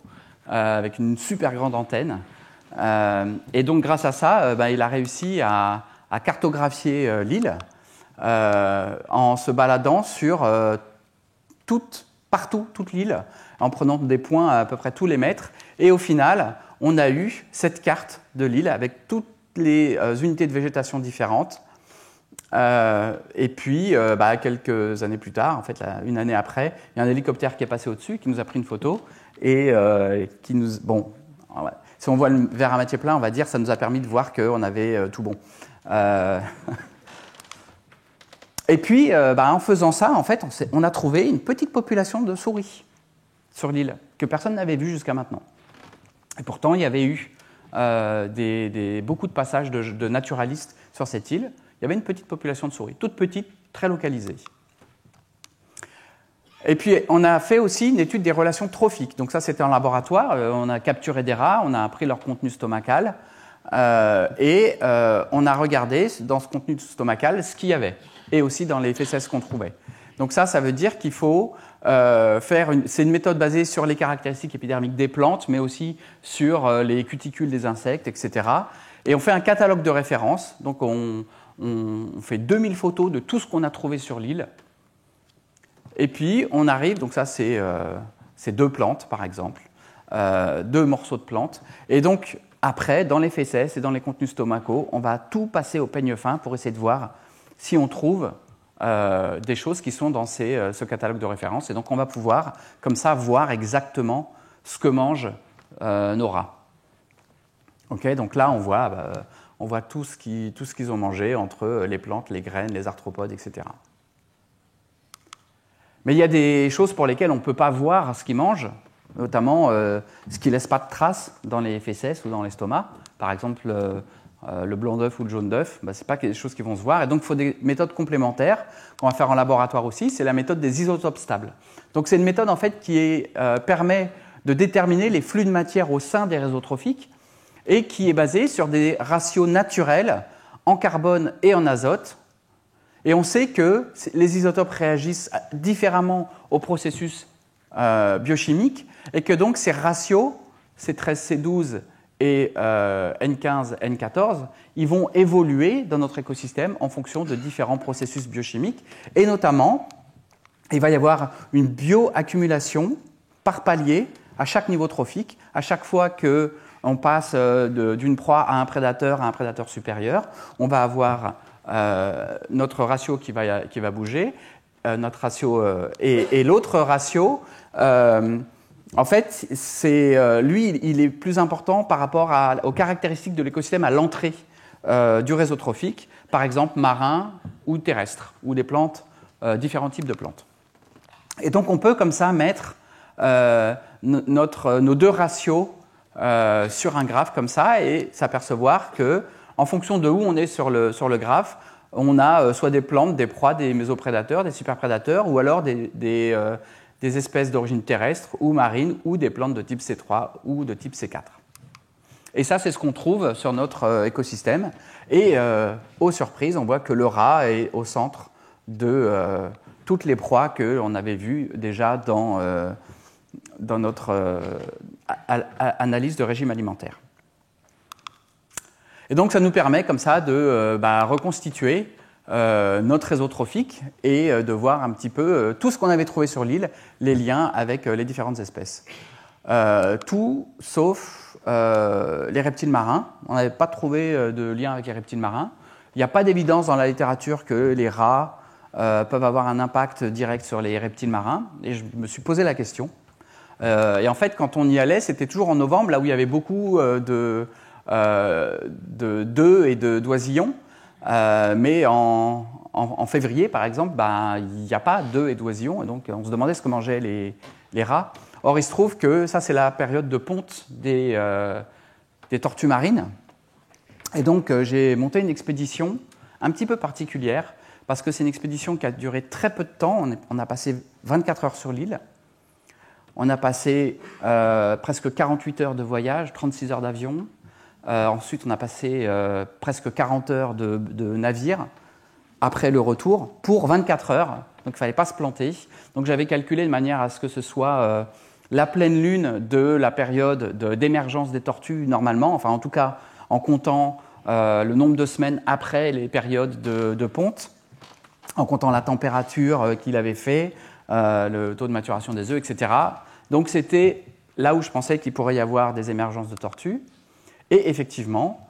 avec une super grande antenne. Et donc grâce à ça, il a réussi à cartographier l'île en se baladant sur partout, toute l'île, en prenant des points à peu près tous les mètres. Et au final, on a eu cette carte de l'île avec toutes les unités de végétation différentes. Et puis, quelques années plus tard, en fait, une année après, il y a un hélicoptère qui est passé au-dessus, qui nous a pris une photo et qui nous... Bon, si on voit le verre à moitié plein, on va dire que ça nous a permis de voir qu'on avait tout bon. Et puis, en faisant ça, en fait, on a trouvé une petite population de souris sur l'île que personne n'avait vue jusqu'à maintenant. Et pourtant, il y avait eu beaucoup de passages de naturalistes sur cette île. Il y avait une petite population de souris, toute petite, très localisée. Et puis, on a fait aussi une étude des relations trophiques. Donc ça, c'était en laboratoire. On a capturé des rats, on a appris leur contenu stomacal. Et on a regardé dans ce contenu stomacal ce qu'il y avait. Et aussi dans les fesses qu'on trouvait. Donc ça veut dire qu'il faut c'est une méthode basée sur les caractéristiques épidermiques des plantes, mais aussi sur les cuticules des insectes, etc. Et on fait un catalogue de références. Donc on fait 2000 photos de tout ce qu'on a trouvé sur l'île. Et puis on arrive, donc ça c'est 2 plantes par exemple, 2 morceaux de plantes. Et donc après, dans les fesses et dans les contenus stomacaux, on va tout passer au peigne fin pour essayer de voir si on trouve des choses qui sont dans ce catalogue de références. Et donc, on va pouvoir, comme ça, voir exactement ce que mangent nos rats. Okay, donc là, on voit tout ce qu'ils ont mangé entre les plantes, les graines, les arthropodes, etc. Mais il y a des choses pour lesquelles on ne peut pas voir ce qu'ils mangent, notamment ce qui ne laisse pas de traces dans les fesses ou dans l'estomac. Par exemple, le blanc d'œuf ou le jaune d'œuf, ce n'est pas des choses qui vont se voir. Et donc, il faut des méthodes complémentaires qu'on va faire en laboratoire aussi. C'est la méthode des isotopes stables. Donc, c'est une méthode en fait qui permet de déterminer les flux de matière au sein des réseaux trophiques et qui est basée sur des ratios naturels en carbone et en azote. Et on sait que les isotopes réagissent différemment au processus biochimique et que donc ces ratios, C13, C12 et N15, N14, ils vont évoluer dans notre écosystème en fonction de différents processus biochimiques. Et notamment, il va y avoir une bioaccumulation par palier à chaque niveau trophique, à chaque fois qu'on passe d'une proie à un prédateur supérieur, on va avoir notre ratio qui va bouger. notre ratio et l'autre ratio, en fait, lui, il est plus important par rapport aux caractéristiques de l'écosystème à l'entrée du réseau trophique, par exemple marin ou terrestre, ou des plantes, différents types de plantes. Et donc on peut comme ça mettre nos deux ratios sur un graphe comme ça et s'apercevoir que, en fonction de où on est sur le graphe, on a soit des plantes, des proies, des mésoprédateurs, des superprédateurs, ou alors des espèces d'origine terrestre ou marine, ou des plantes de type C3 ou de type C4. Et ça, c'est ce qu'on trouve sur notre écosystème. Et aux surprises, on voit que le rat est au centre de toutes les proies qu'on avait vues déjà dans notre analyse de régime alimentaire. Et donc, ça nous permet comme ça de reconstituer notre réseau trophique et de voir un petit peu tout ce qu'on avait trouvé sur l'île, les liens avec les différentes espèces. Tout sauf les reptiles marins. On n'avait pas trouvé de lien avec les reptiles marins. Il n'y a pas d'évidence dans la littérature que les rats peuvent avoir un impact direct sur les reptiles marins. Et je me suis posé la question. Et en fait, quand on y allait, c'était toujours en novembre, là où il y avait beaucoup d'œufs et d'oisillons. Mais en février, par exemple, il n'y a pas d'œufs et d'oisillons. Et donc, on se demandait ce que mangeaient les rats. Or, il se trouve que ça, c'est la période de ponte des tortues marines. Et donc, j'ai monté une expédition un petit peu particulière, parce que c'est une expédition qui a duré très peu de temps. On a passé 24 heures sur l'île. On a passé presque 48 heures de voyage, 36 heures d'avion. Ensuite, on a passé presque 40 heures de navire après le retour pour 24 heures. Donc, il ne fallait pas se planter. Donc, j'avais calculé de manière à ce que ce soit la pleine lune de la période d'émergence des tortues normalement, enfin en tout cas en comptant le nombre de semaines après les périodes de ponte, en comptant la température qu'il avait fait, le taux de maturation des œufs, etc. Donc c'était là où je pensais qu'il pourrait y avoir des émergences de tortues. Et effectivement,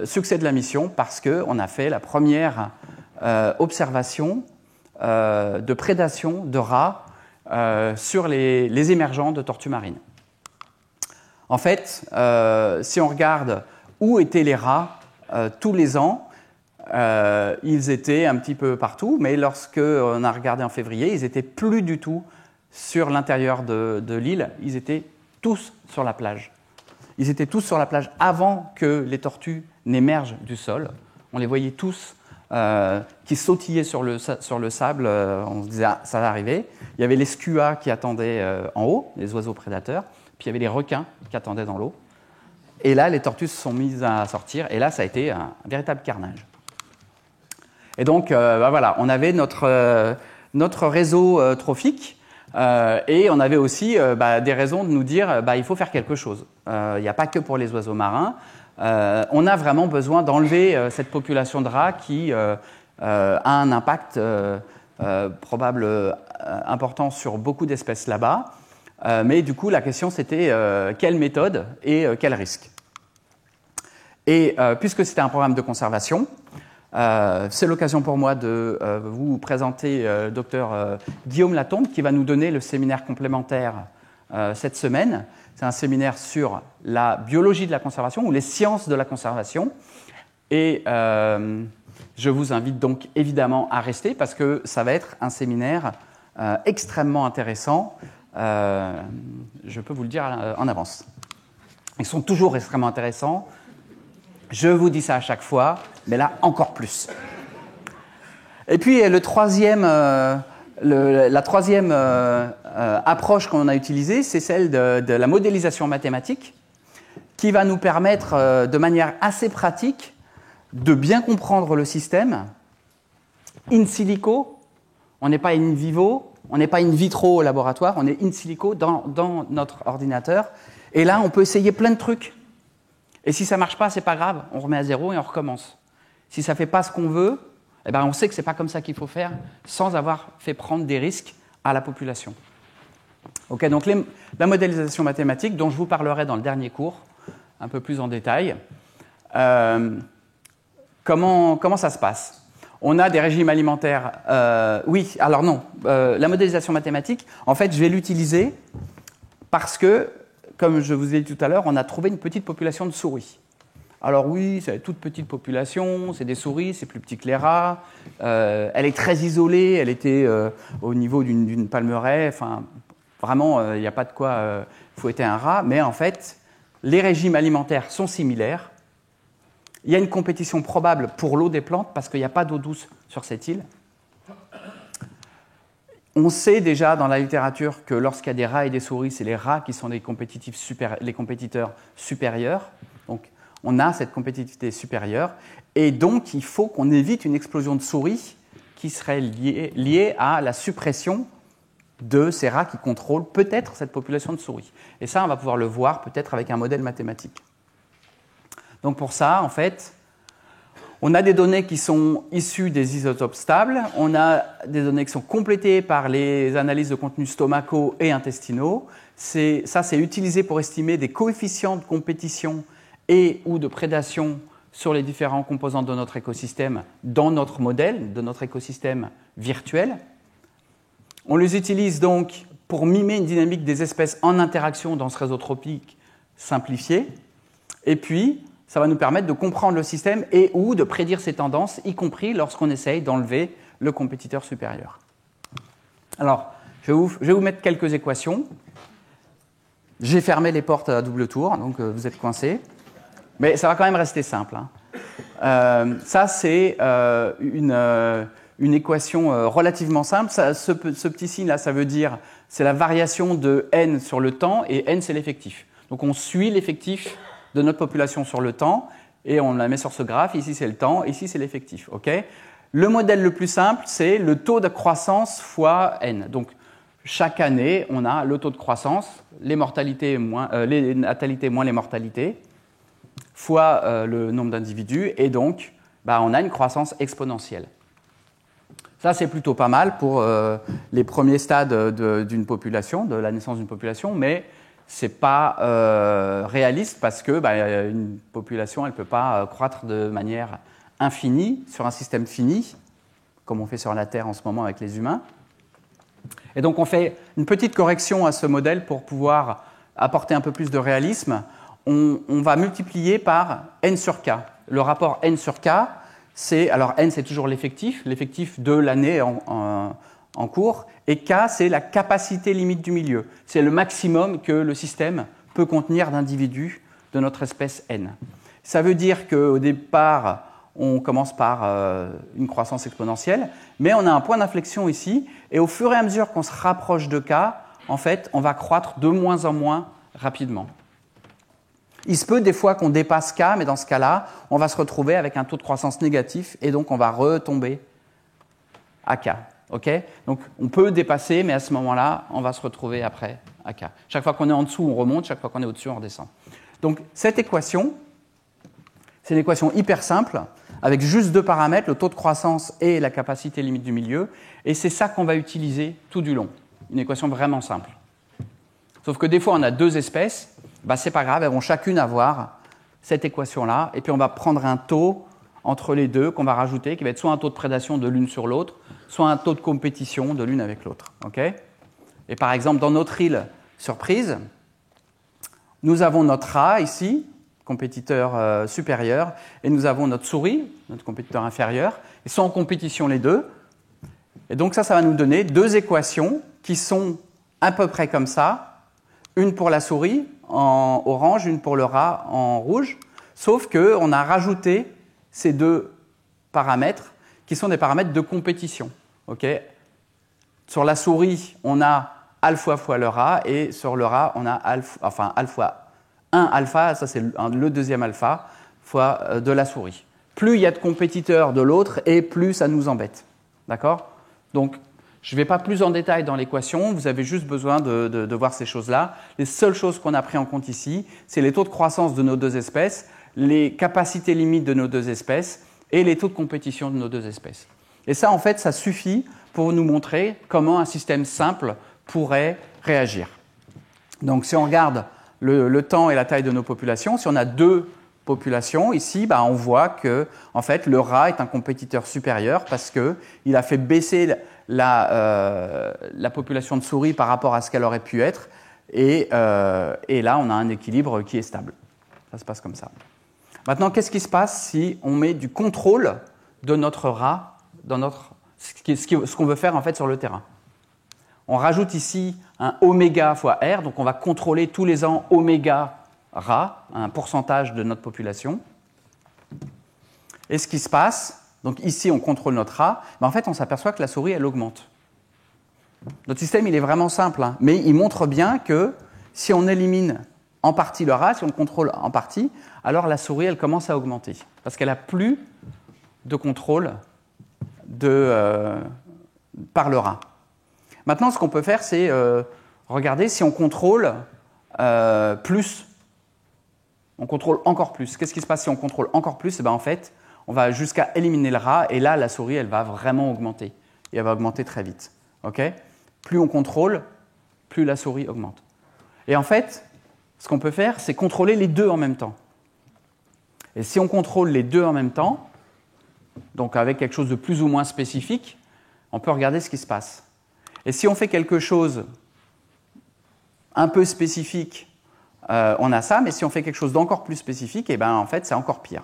succès de la mission parce qu'on a fait la première observation de prédation de rats sur les émergents de tortues marines. En fait, si on regarde où étaient les rats tous les ans, ils étaient un petit peu partout, mais lorsqu'on a regardé en février, ils n'étaient plus du tout sur l'intérieur de l'île, ils étaient tous sur la plage. Ils étaient tous sur la plage avant que les tortues n'émergent du sol. On les voyait tous qui sautillaient sur le sable, on se disait « ah, ça va arriver ». Il y avait les skuas qui attendaient en haut, les oiseaux prédateurs, puis il y avait les requins qui attendaient dans l'eau. Et là, les tortues se sont mises à sortir, et là, ça a été un véritable carnage. Et donc, voilà, on avait notre réseau trophique, et on avait aussi des raisons de nous dire il faut faire quelque chose. Il n'y a pas que pour les oiseaux marins. On a vraiment besoin d'enlever cette population de rats qui a un impact probable important sur beaucoup d'espèces là-bas. Mais du coup, la question c'était quelle méthode et quel risque. Et puisque c'était un programme de conservation, c'est l'occasion pour moi de vous présenter Dr Guillaume Latombe qui va nous donner le séminaire complémentaire cette semaine. C'est un séminaire sur la biologie de la conservation ou les sciences de la conservation. Et je vous invite donc évidemment à rester parce que ça va être un séminaire extrêmement intéressant. Je peux vous le dire en avance. Ils sont toujours extrêmement intéressants. Je vous dis ça à chaque fois, mais là encore plus. Et puis la troisième approche qu'on a utilisée, c'est celle de la modélisation mathématique, qui va nous permettre de manière assez pratique de bien comprendre le système in silico. On n'est pas in vivo, on n'est pas in vitro au laboratoire, on est in silico dans notre ordinateur. Et là, on peut essayer plein de trucs. Et si ça ne marche pas, ce n'est pas grave, on remet à zéro et on recommence. Si ça ne fait pas ce qu'on veut, on sait que ce n'est pas comme ça qu'il faut faire, sans avoir fait prendre des risques à la population. Okay, donc la modélisation mathématique, dont je vous parlerai dans le dernier cours, un peu plus en détail. Comment ça se passe ? On a des régimes alimentaires. Oui, alors non. La modélisation mathématique, en fait, je vais l'utiliser parce que, comme je vous ai dit tout à l'heure, on a trouvé une petite population de souris. Alors oui, c'est une toute petite population, c'est des souris, c'est plus petit que les rats. Elle est très isolée, elle était au niveau d'une palmeraie. Enfin, vraiment, il n'y a pas de quoi fouetter un rat. Mais en fait, les régimes alimentaires sont similaires. Il y a une compétition probable pour l'eau des plantes parce qu'il n'y a pas d'eau douce sur cette île. On sait déjà dans la littérature que lorsqu'il y a des rats et des souris, c'est les rats qui sont les compétiteurs supérieurs. Donc, on a cette compétitivité supérieure. Et donc, il faut qu'on évite une explosion de souris qui serait liée à la suppression de ces rats qui contrôlent peut-être cette population de souris. Et ça, on va pouvoir le voir peut-être avec un modèle mathématique. Donc pour ça, en fait, on a des données qui sont issues des isotopes stables, on a des données qui sont complétées par les analyses de contenus stomacaux et intestinaux. Ça, c'est utilisé pour estimer des coefficients de compétition et ou de prédation sur les différents composants de notre écosystème dans notre modèle, de notre écosystème virtuel. On les utilise donc pour mimer une dynamique des espèces en interaction dans ce réseau tropique simplifié. Et puis, ça va nous permettre de comprendre le système et ou de prédire ses tendances, y compris lorsqu'on essaye d'enlever le compétiteur supérieur. Alors, je vais vous mettre quelques équations. J'ai fermé les portes à double tour, donc vous êtes coincés. Mais ça va quand même rester simple. Ça, c'est une équation relativement simple. Ce petit signe-là, ça veut dire c'est la variation de n sur le temps, et n, c'est l'effectif. Donc, on suit l'effectif de notre population sur le temps, et on la met sur ce graphe. Ici, c'est le temps, ici, c'est l'effectif. Okay, le modèle le plus simple, c'est le taux de croissance fois n. Donc, chaque année, on a le taux de croissance, les natalités moins les mortalités, fois le nombre d'individus, et donc, on a une croissance exponentielle. Ça, c'est plutôt pas mal pour les premiers stades d'une population, de la naissance d'une population, mais ce n'est pas réaliste parce que une population, elle ne peut pas croître de manière infinie sur un système fini, comme on fait sur la Terre en ce moment avec les humains. Et donc, on fait une petite correction à ce modèle pour pouvoir apporter un peu plus de réalisme. On va multiplier par n sur k. Le rapport n sur k, alors n, c'est toujours l'effectif de l'année en cours, et K, c'est la capacité limite du milieu. C'est le maximum que le système peut contenir d'individus de notre espèce N. Ça veut dire qu'au départ, on commence par une croissance exponentielle, mais on a un point d'inflexion ici, et au fur et à mesure qu'on se rapproche de K, en fait, on va croître de moins en moins rapidement. Il se peut des fois qu'on dépasse K, mais dans ce cas-là, on va se retrouver avec un taux de croissance négatif, et donc on va retomber à K. Okay, donc on peut dépasser, mais à ce moment-là, on va se retrouver après à K. Chaque fois qu'on est en dessous, on remonte, chaque fois qu'on est au-dessus, on redescend. Donc cette équation, c'est une équation hyper simple, avec juste deux paramètres, le taux de croissance et la capacité limite du milieu, et c'est ça qu'on va utiliser tout du long. Une équation vraiment simple. Sauf que des fois, on a deux espèces, c'est pas grave, elles vont chacune avoir cette équation-là, et puis on va prendre un taux entre les deux qu'on va rajouter, qui va être soit un taux de prédation de l'une sur l'autre, soit un taux de compétition de l'une avec l'autre. Okay, et par exemple, dans notre île surprise, nous avons notre rat ici, compétiteur supérieur, et nous avons notre souris, notre compétiteur inférieur. Ils sont en compétition les deux. Et donc ça va nous donner deux équations qui sont à peu près comme ça. Une pour la souris en orange, une pour le rat en rouge. Sauf qu'on a rajouté ces deux paramètres qui sont des paramètres de compétition. Okay, sur la souris, on a alpha fois le rat, et sur le rat, on a alpha 1 alpha, ça c'est le deuxième alpha, fois de la souris. Plus il y a de compétiteurs de l'autre, et plus ça nous embête. D'accord ? Donc, je ne vais pas plus en détail dans l'équation, vous avez juste besoin de voir ces choses-là. Les seules choses qu'on a pris en compte ici, c'est les taux de croissance de nos deux espèces, les capacités limites de nos deux espèces, et les taux de compétition de nos deux espèces. Et ça, en fait, ça suffit pour nous montrer comment un système simple pourrait réagir. Donc, si on regarde le temps et la taille de nos populations, si on a deux population. Ici, on voit que en fait, le rat est un compétiteur supérieur parce qu'il a fait baisser la population de souris par rapport à ce qu'elle aurait pu être. Et là, on a un équilibre qui est stable. Ça se passe comme ça. Maintenant, qu'est-ce qui se passe si on met du contrôle de notre rat dans ce qu'on veut faire en fait sur le terrain? On rajoute ici un oméga fois R, donc on va contrôler tous les ans oméga rat, un pourcentage de notre population. Et ce qui se passe, donc ici on contrôle notre rat, mais en fait on s'aperçoit que la souris elle augmente. Notre système il est vraiment simple, mais il montre bien que si on élimine en partie le rat, si on le contrôle en partie, alors la souris elle commence à augmenter, parce qu'elle n'a plus de contrôle par le rat. Maintenant, ce qu'on peut faire, c'est regarder si on contrôle plus. On contrôle encore plus. Qu'est-ce qui se passe si on contrôle encore plus? En fait, on va jusqu'à éliminer le rat, et là, la souris, elle va vraiment augmenter. Et elle va augmenter très vite. Okay? Plus on contrôle, plus la souris augmente. Et en fait, ce qu'on peut faire, c'est contrôler les deux en même temps. Et si on contrôle les deux en même temps, donc avec quelque chose de plus ou moins spécifique, on peut regarder ce qui se passe. Et si on fait quelque chose un peu spécifique, on a ça, mais si on fait quelque chose d'encore plus spécifique, en fait, c'est encore pire.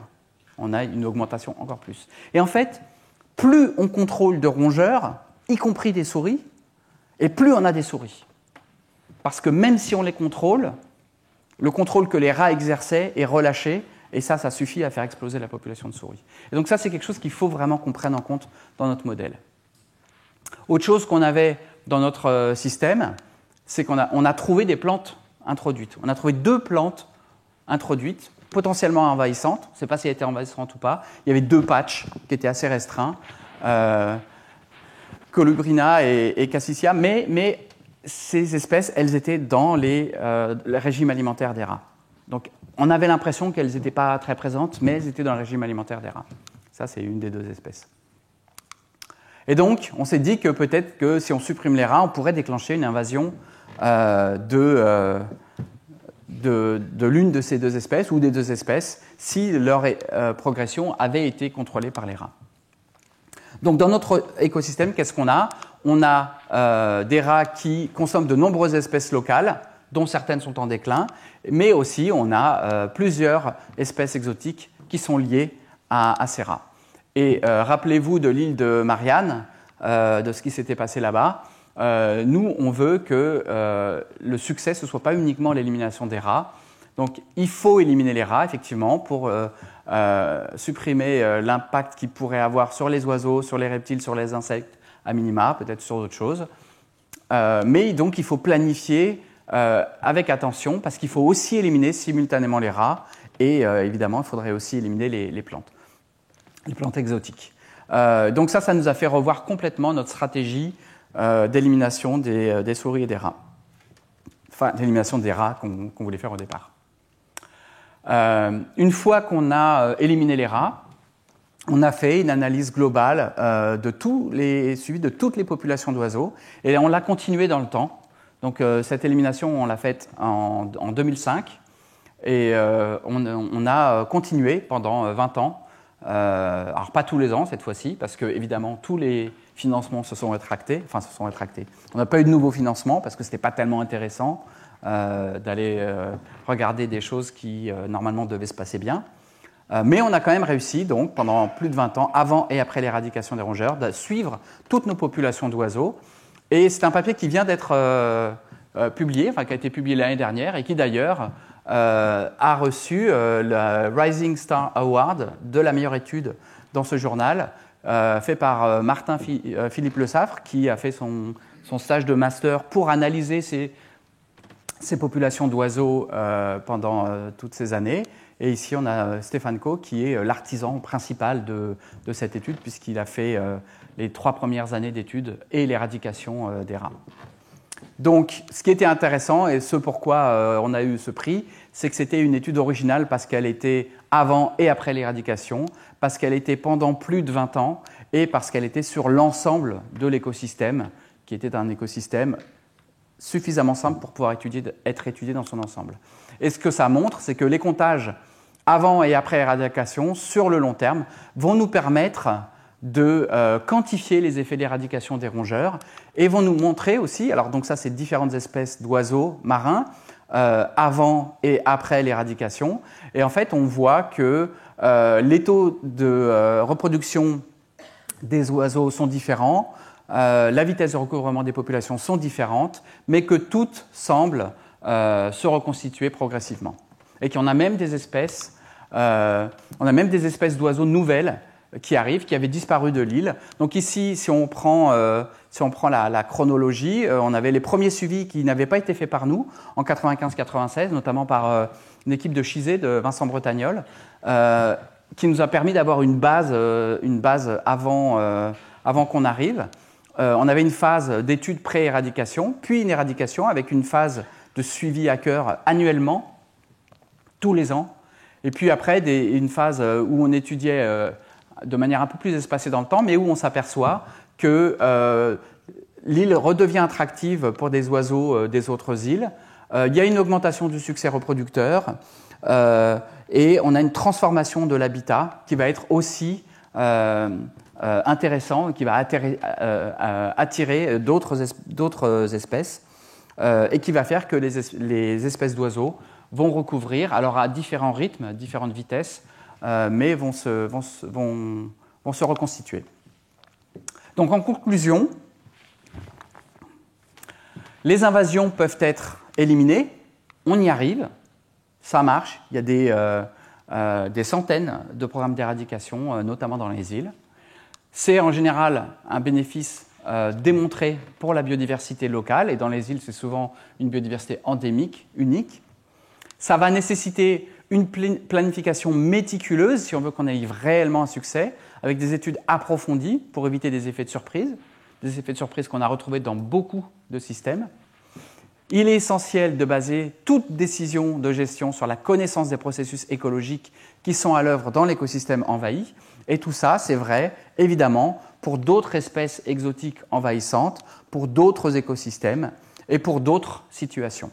On a une augmentation encore plus. Et en fait, plus on contrôle de rongeurs, y compris des souris, et plus on a des souris. Parce que même si on les contrôle, le contrôle que les rats exerçaient est relâché, et ça suffit à faire exploser la population de souris. Et donc ça, c'est quelque chose qu'il faut vraiment qu'on prenne en compte dans notre modèle. Autre chose qu'on avait dans notre système, c'est qu'on a trouvé des plantes introduites. On a trouvé 2 plantes introduites, potentiellement envahissantes. Je ne sais pas si elles étaient envahissantes ou pas. Il y avait 2 patchs qui étaient assez restreints, Colubrina et Cassia, mais ces espèces, elles étaient dans les régimes alimentaires des rats. Donc, on avait l'impression qu'elles n'étaient pas très présentes, mais elles étaient dans le régime alimentaire des rats. Ça, c'est une des 2 espèces. Et donc, on s'est dit que peut-être que si on supprime les rats, on pourrait déclencher une invasion de l'une de ces 2 espèces ou des 2 espèces si leur progression avait été contrôlée par les rats. Donc, dans notre écosystème, qu'est-ce qu'on a? On a des rats qui consomment de nombreuses espèces locales, dont certaines sont en déclin, mais aussi on a plusieurs espèces exotiques qui sont liées à ces rats. Et rappelez-vous de l'île de Marianne, de ce qui s'était passé là-bas. Nous, on veut que le succès, ce ne soit pas uniquement l'élimination des rats. Donc, il faut éliminer les rats, effectivement, pour supprimer l'impact qu'ils pourraient avoir sur les oiseaux, sur les reptiles, sur les insectes, à minima, peut-être sur d'autres choses. Mais donc, il faut planifier avec attention, parce qu'il faut aussi éliminer simultanément les rats. Et évidemment, il faudrait aussi éliminer les plantes exotiques. Donc ça nous a fait revoir complètement notre stratégie d'élimination des souris et des rats. Enfin, d'élimination des rats qu'on voulait faire au départ. Une fois qu'on a éliminé les rats, on a fait une analyse globale suivi de toutes les populations d'oiseaux, et on l'a continué dans le temps. Donc cette élimination, on l'a faite en 2005, et on a continué pendant 20 ans. Alors pas tous les ans cette fois-ci, parce que évidemment tous les financements se sont rétractés. On n'a pas eu de nouveaux financements parce que ce n'était pas tellement intéressant d'aller regarder des choses qui normalement devaient se passer bien. Mais on a quand même réussi, donc, pendant plus de 20 ans, avant et après l'éradication des rongeurs, de suivre toutes nos populations d'oiseaux. Et c'est un papier qui vient d'être publié, qui a été publié l'année dernière, et qui d'ailleurs a reçu le Rising Star Award de la meilleure étude dans ce journal, fait par Martin Philippe Le Saffre, qui a fait son stage de master pour analyser ces populations d'oiseaux pendant toutes ces années. Et ici, on a Stéphane Coe, qui est l'artisan principal de cette étude, puisqu'il a fait les 3 premières années d'études et l'éradication des rats. Donc, ce qui était intéressant, et ce pourquoi on a eu ce prix, c'est que c'était une étude originale parce qu'elle était avant et après l'éradication, parce qu'elle était pendant plus de 20 ans, et parce qu'elle était sur l'ensemble de l'écosystème, qui était un écosystème suffisamment simple pour pouvoir être étudié dans son ensemble. Et ce que ça montre, c'est que les comptages avant et après éradication, sur le long terme, vont nous permettre de quantifier les effets d'éradication des rongeurs et vont nous montrer aussi, alors donc ça c'est différentes espèces d'oiseaux marins, avant et après l'éradication. Et en fait, on voit que les taux de reproduction des oiseaux sont différents, la vitesse de recouvrement des populations sont différentes, mais que toutes semblent se reconstituer progressivement. Et qu'on a même des espèces, d'oiseaux nouvelles qui arrivent, qui avaient disparu de l'île. Donc ici, si on prend la chronologie, on avait les premiers suivis qui n'avaient pas été faits par nous en 95-96, notamment par une équipe de Chizé, de Vincent Bretagnol, qui nous a permis d'avoir une base avant qu'on arrive. On avait une phase d'études pré-éradication, puis une éradication avec une phase de suivi à cœur annuellement, tous les ans. Et puis après, une phase où on étudiait de manière un peu plus espacée dans le temps, mais où on s'aperçoit que l'île redevient attractive pour des oiseaux des autres îles. Il y a une augmentation du succès reproducteur et on a une transformation de l'habitat qui va être aussi intéressant, qui va attirer d'autres espèces et qui va faire que les espèces d'oiseaux vont recouvrir, alors à différents rythmes, différentes vitesses, mais vont se reconstituer. Donc en conclusion, les invasions peuvent être éliminées, on y arrive, ça marche, il y a des centaines de programmes d'éradication, notamment dans les îles. C'est en général un bénéfice démontré pour la biodiversité locale, et dans les îles c'est souvent une biodiversité endémique, unique. Ça va nécessiter une planification méticuleuse si on veut qu'on ait réellement un succès, avec des études approfondies pour éviter des effets de surprise qu'on a retrouvés dans beaucoup de systèmes. Il est essentiel de baser toute décision de gestion sur la connaissance des processus écologiques qui sont à l'œuvre dans l'écosystème envahi. Et tout ça, c'est vrai, évidemment, pour d'autres espèces exotiques envahissantes, pour d'autres écosystèmes et pour d'autres situations.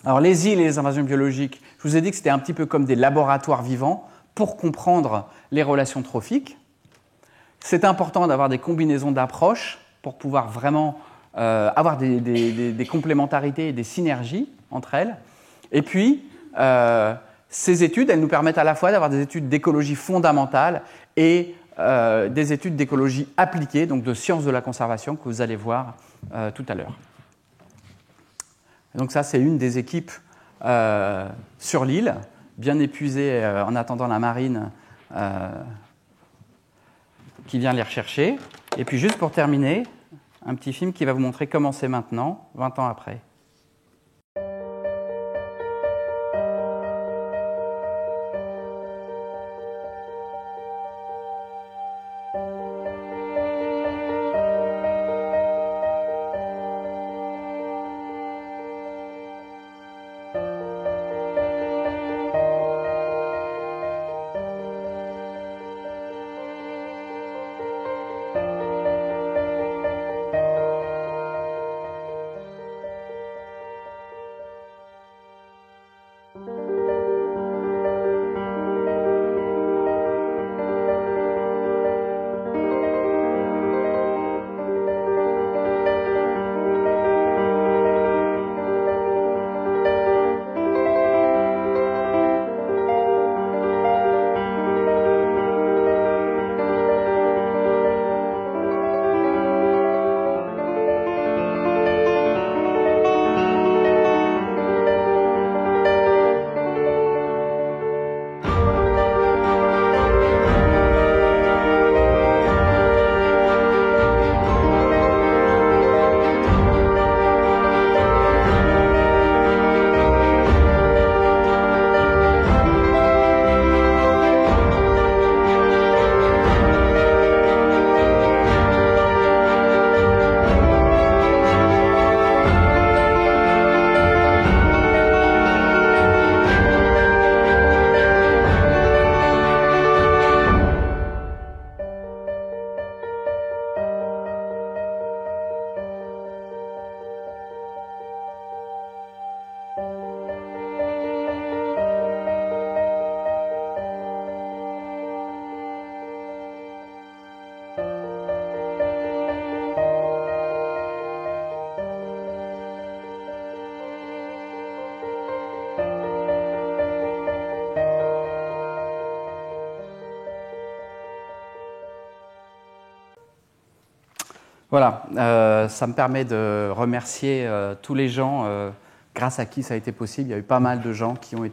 Alors les îles et les invasions biologiques, je vous ai dit que c'était un petit peu comme des laboratoires vivants pour comprendre les relations trophiques. C'est important d'avoir des combinaisons d'approches pour pouvoir vraiment avoir des complémentarités et des synergies entre elles. Et puis, ces études, elles nous permettent à la fois d'avoir des études d'écologie fondamentale et des études d'écologie appliquée, donc de sciences de la conservation que vous allez voir tout à l'heure. Donc ça, c'est une des équipes sur l'île, bien épuisée en attendant la marine qui vient les rechercher. Et puis juste pour terminer, un petit film qui va vous montrer comment c'est maintenant, 20 ans après. Voilà, ça me permet de remercier tous les gens grâce à qui ça a été possible. Il y a eu pas mal de gens qui ont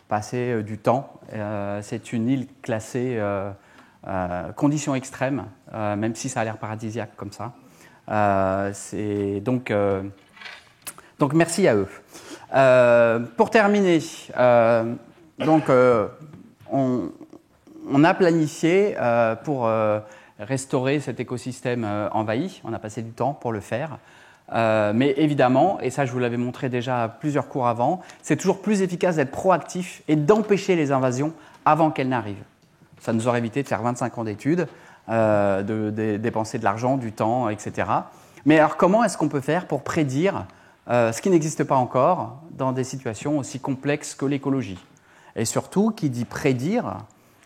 passé du temps. C'est une île classée conditions extrêmes, même si ça a l'air paradisiaque comme ça. Donc merci à eux. Pour terminer, on a planifié pour restaurer cet écosystème envahi. On a passé du temps pour le faire. Mais évidemment, et ça je vous l'avais montré déjà à plusieurs cours avant, c'est toujours plus efficace d'être proactif et d'empêcher les invasions avant qu'elles n'arrivent. Ça nous aurait évité de faire 25 ans d'études, de dépenser de l'argent, du temps, etc. Mais alors comment est-ce qu'on peut faire pour prédire ce qui n'existe pas encore dans des situations aussi complexes que l'écologie? Et surtout, qui dit prédire,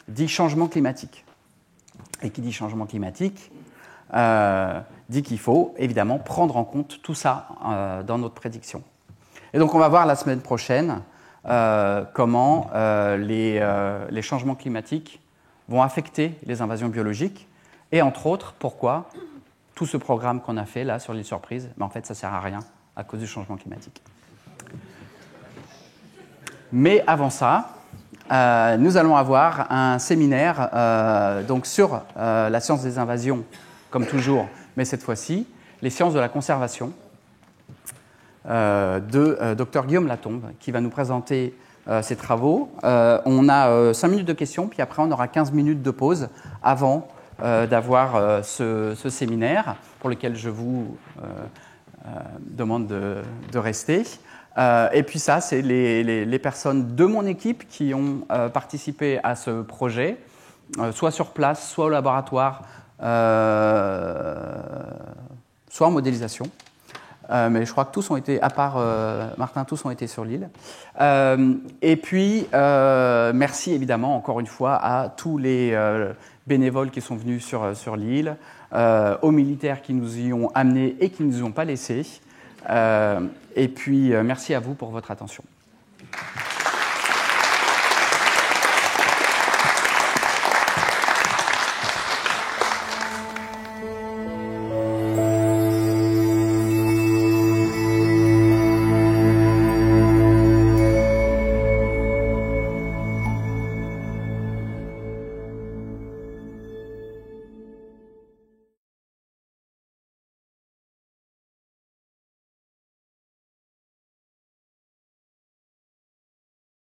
dit changement climatique. Et qui dit changement climatique, dit qu'il faut évidemment prendre en compte tout ça dans notre prédiction. Et donc on va voir la semaine prochaine comment les changements climatiques vont affecter les invasions biologiques et entre autres pourquoi tout ce programme qu'on a fait là sur l'île Surprise, en fait ça ne sert à rien à cause du changement climatique. Mais avant ça, nous allons avoir un séminaire donc sur la science des invasions, comme toujours, mais cette fois-ci, les sciences de la conservation, de Dr Guillaume Latombe, qui va nous présenter ses travaux. On a 5 minutes de questions, puis après on aura 15 minutes de pause avant d'avoir ce séminaire, pour lequel je vous demande de rester. Et puis ça, c'est les personnes de mon équipe qui ont participé à ce projet, soit sur place, soit au laboratoire, soit en modélisation. Mais je crois que tous ont été, à part Martin, tous ont été sur l'île. Et puis, merci évidemment, encore une fois, à tous les bénévoles qui sont venus sur l'île, aux militaires qui nous y ont amenés et qui ne nous y ont pas laissés. Et puis, merci à vous pour votre attention.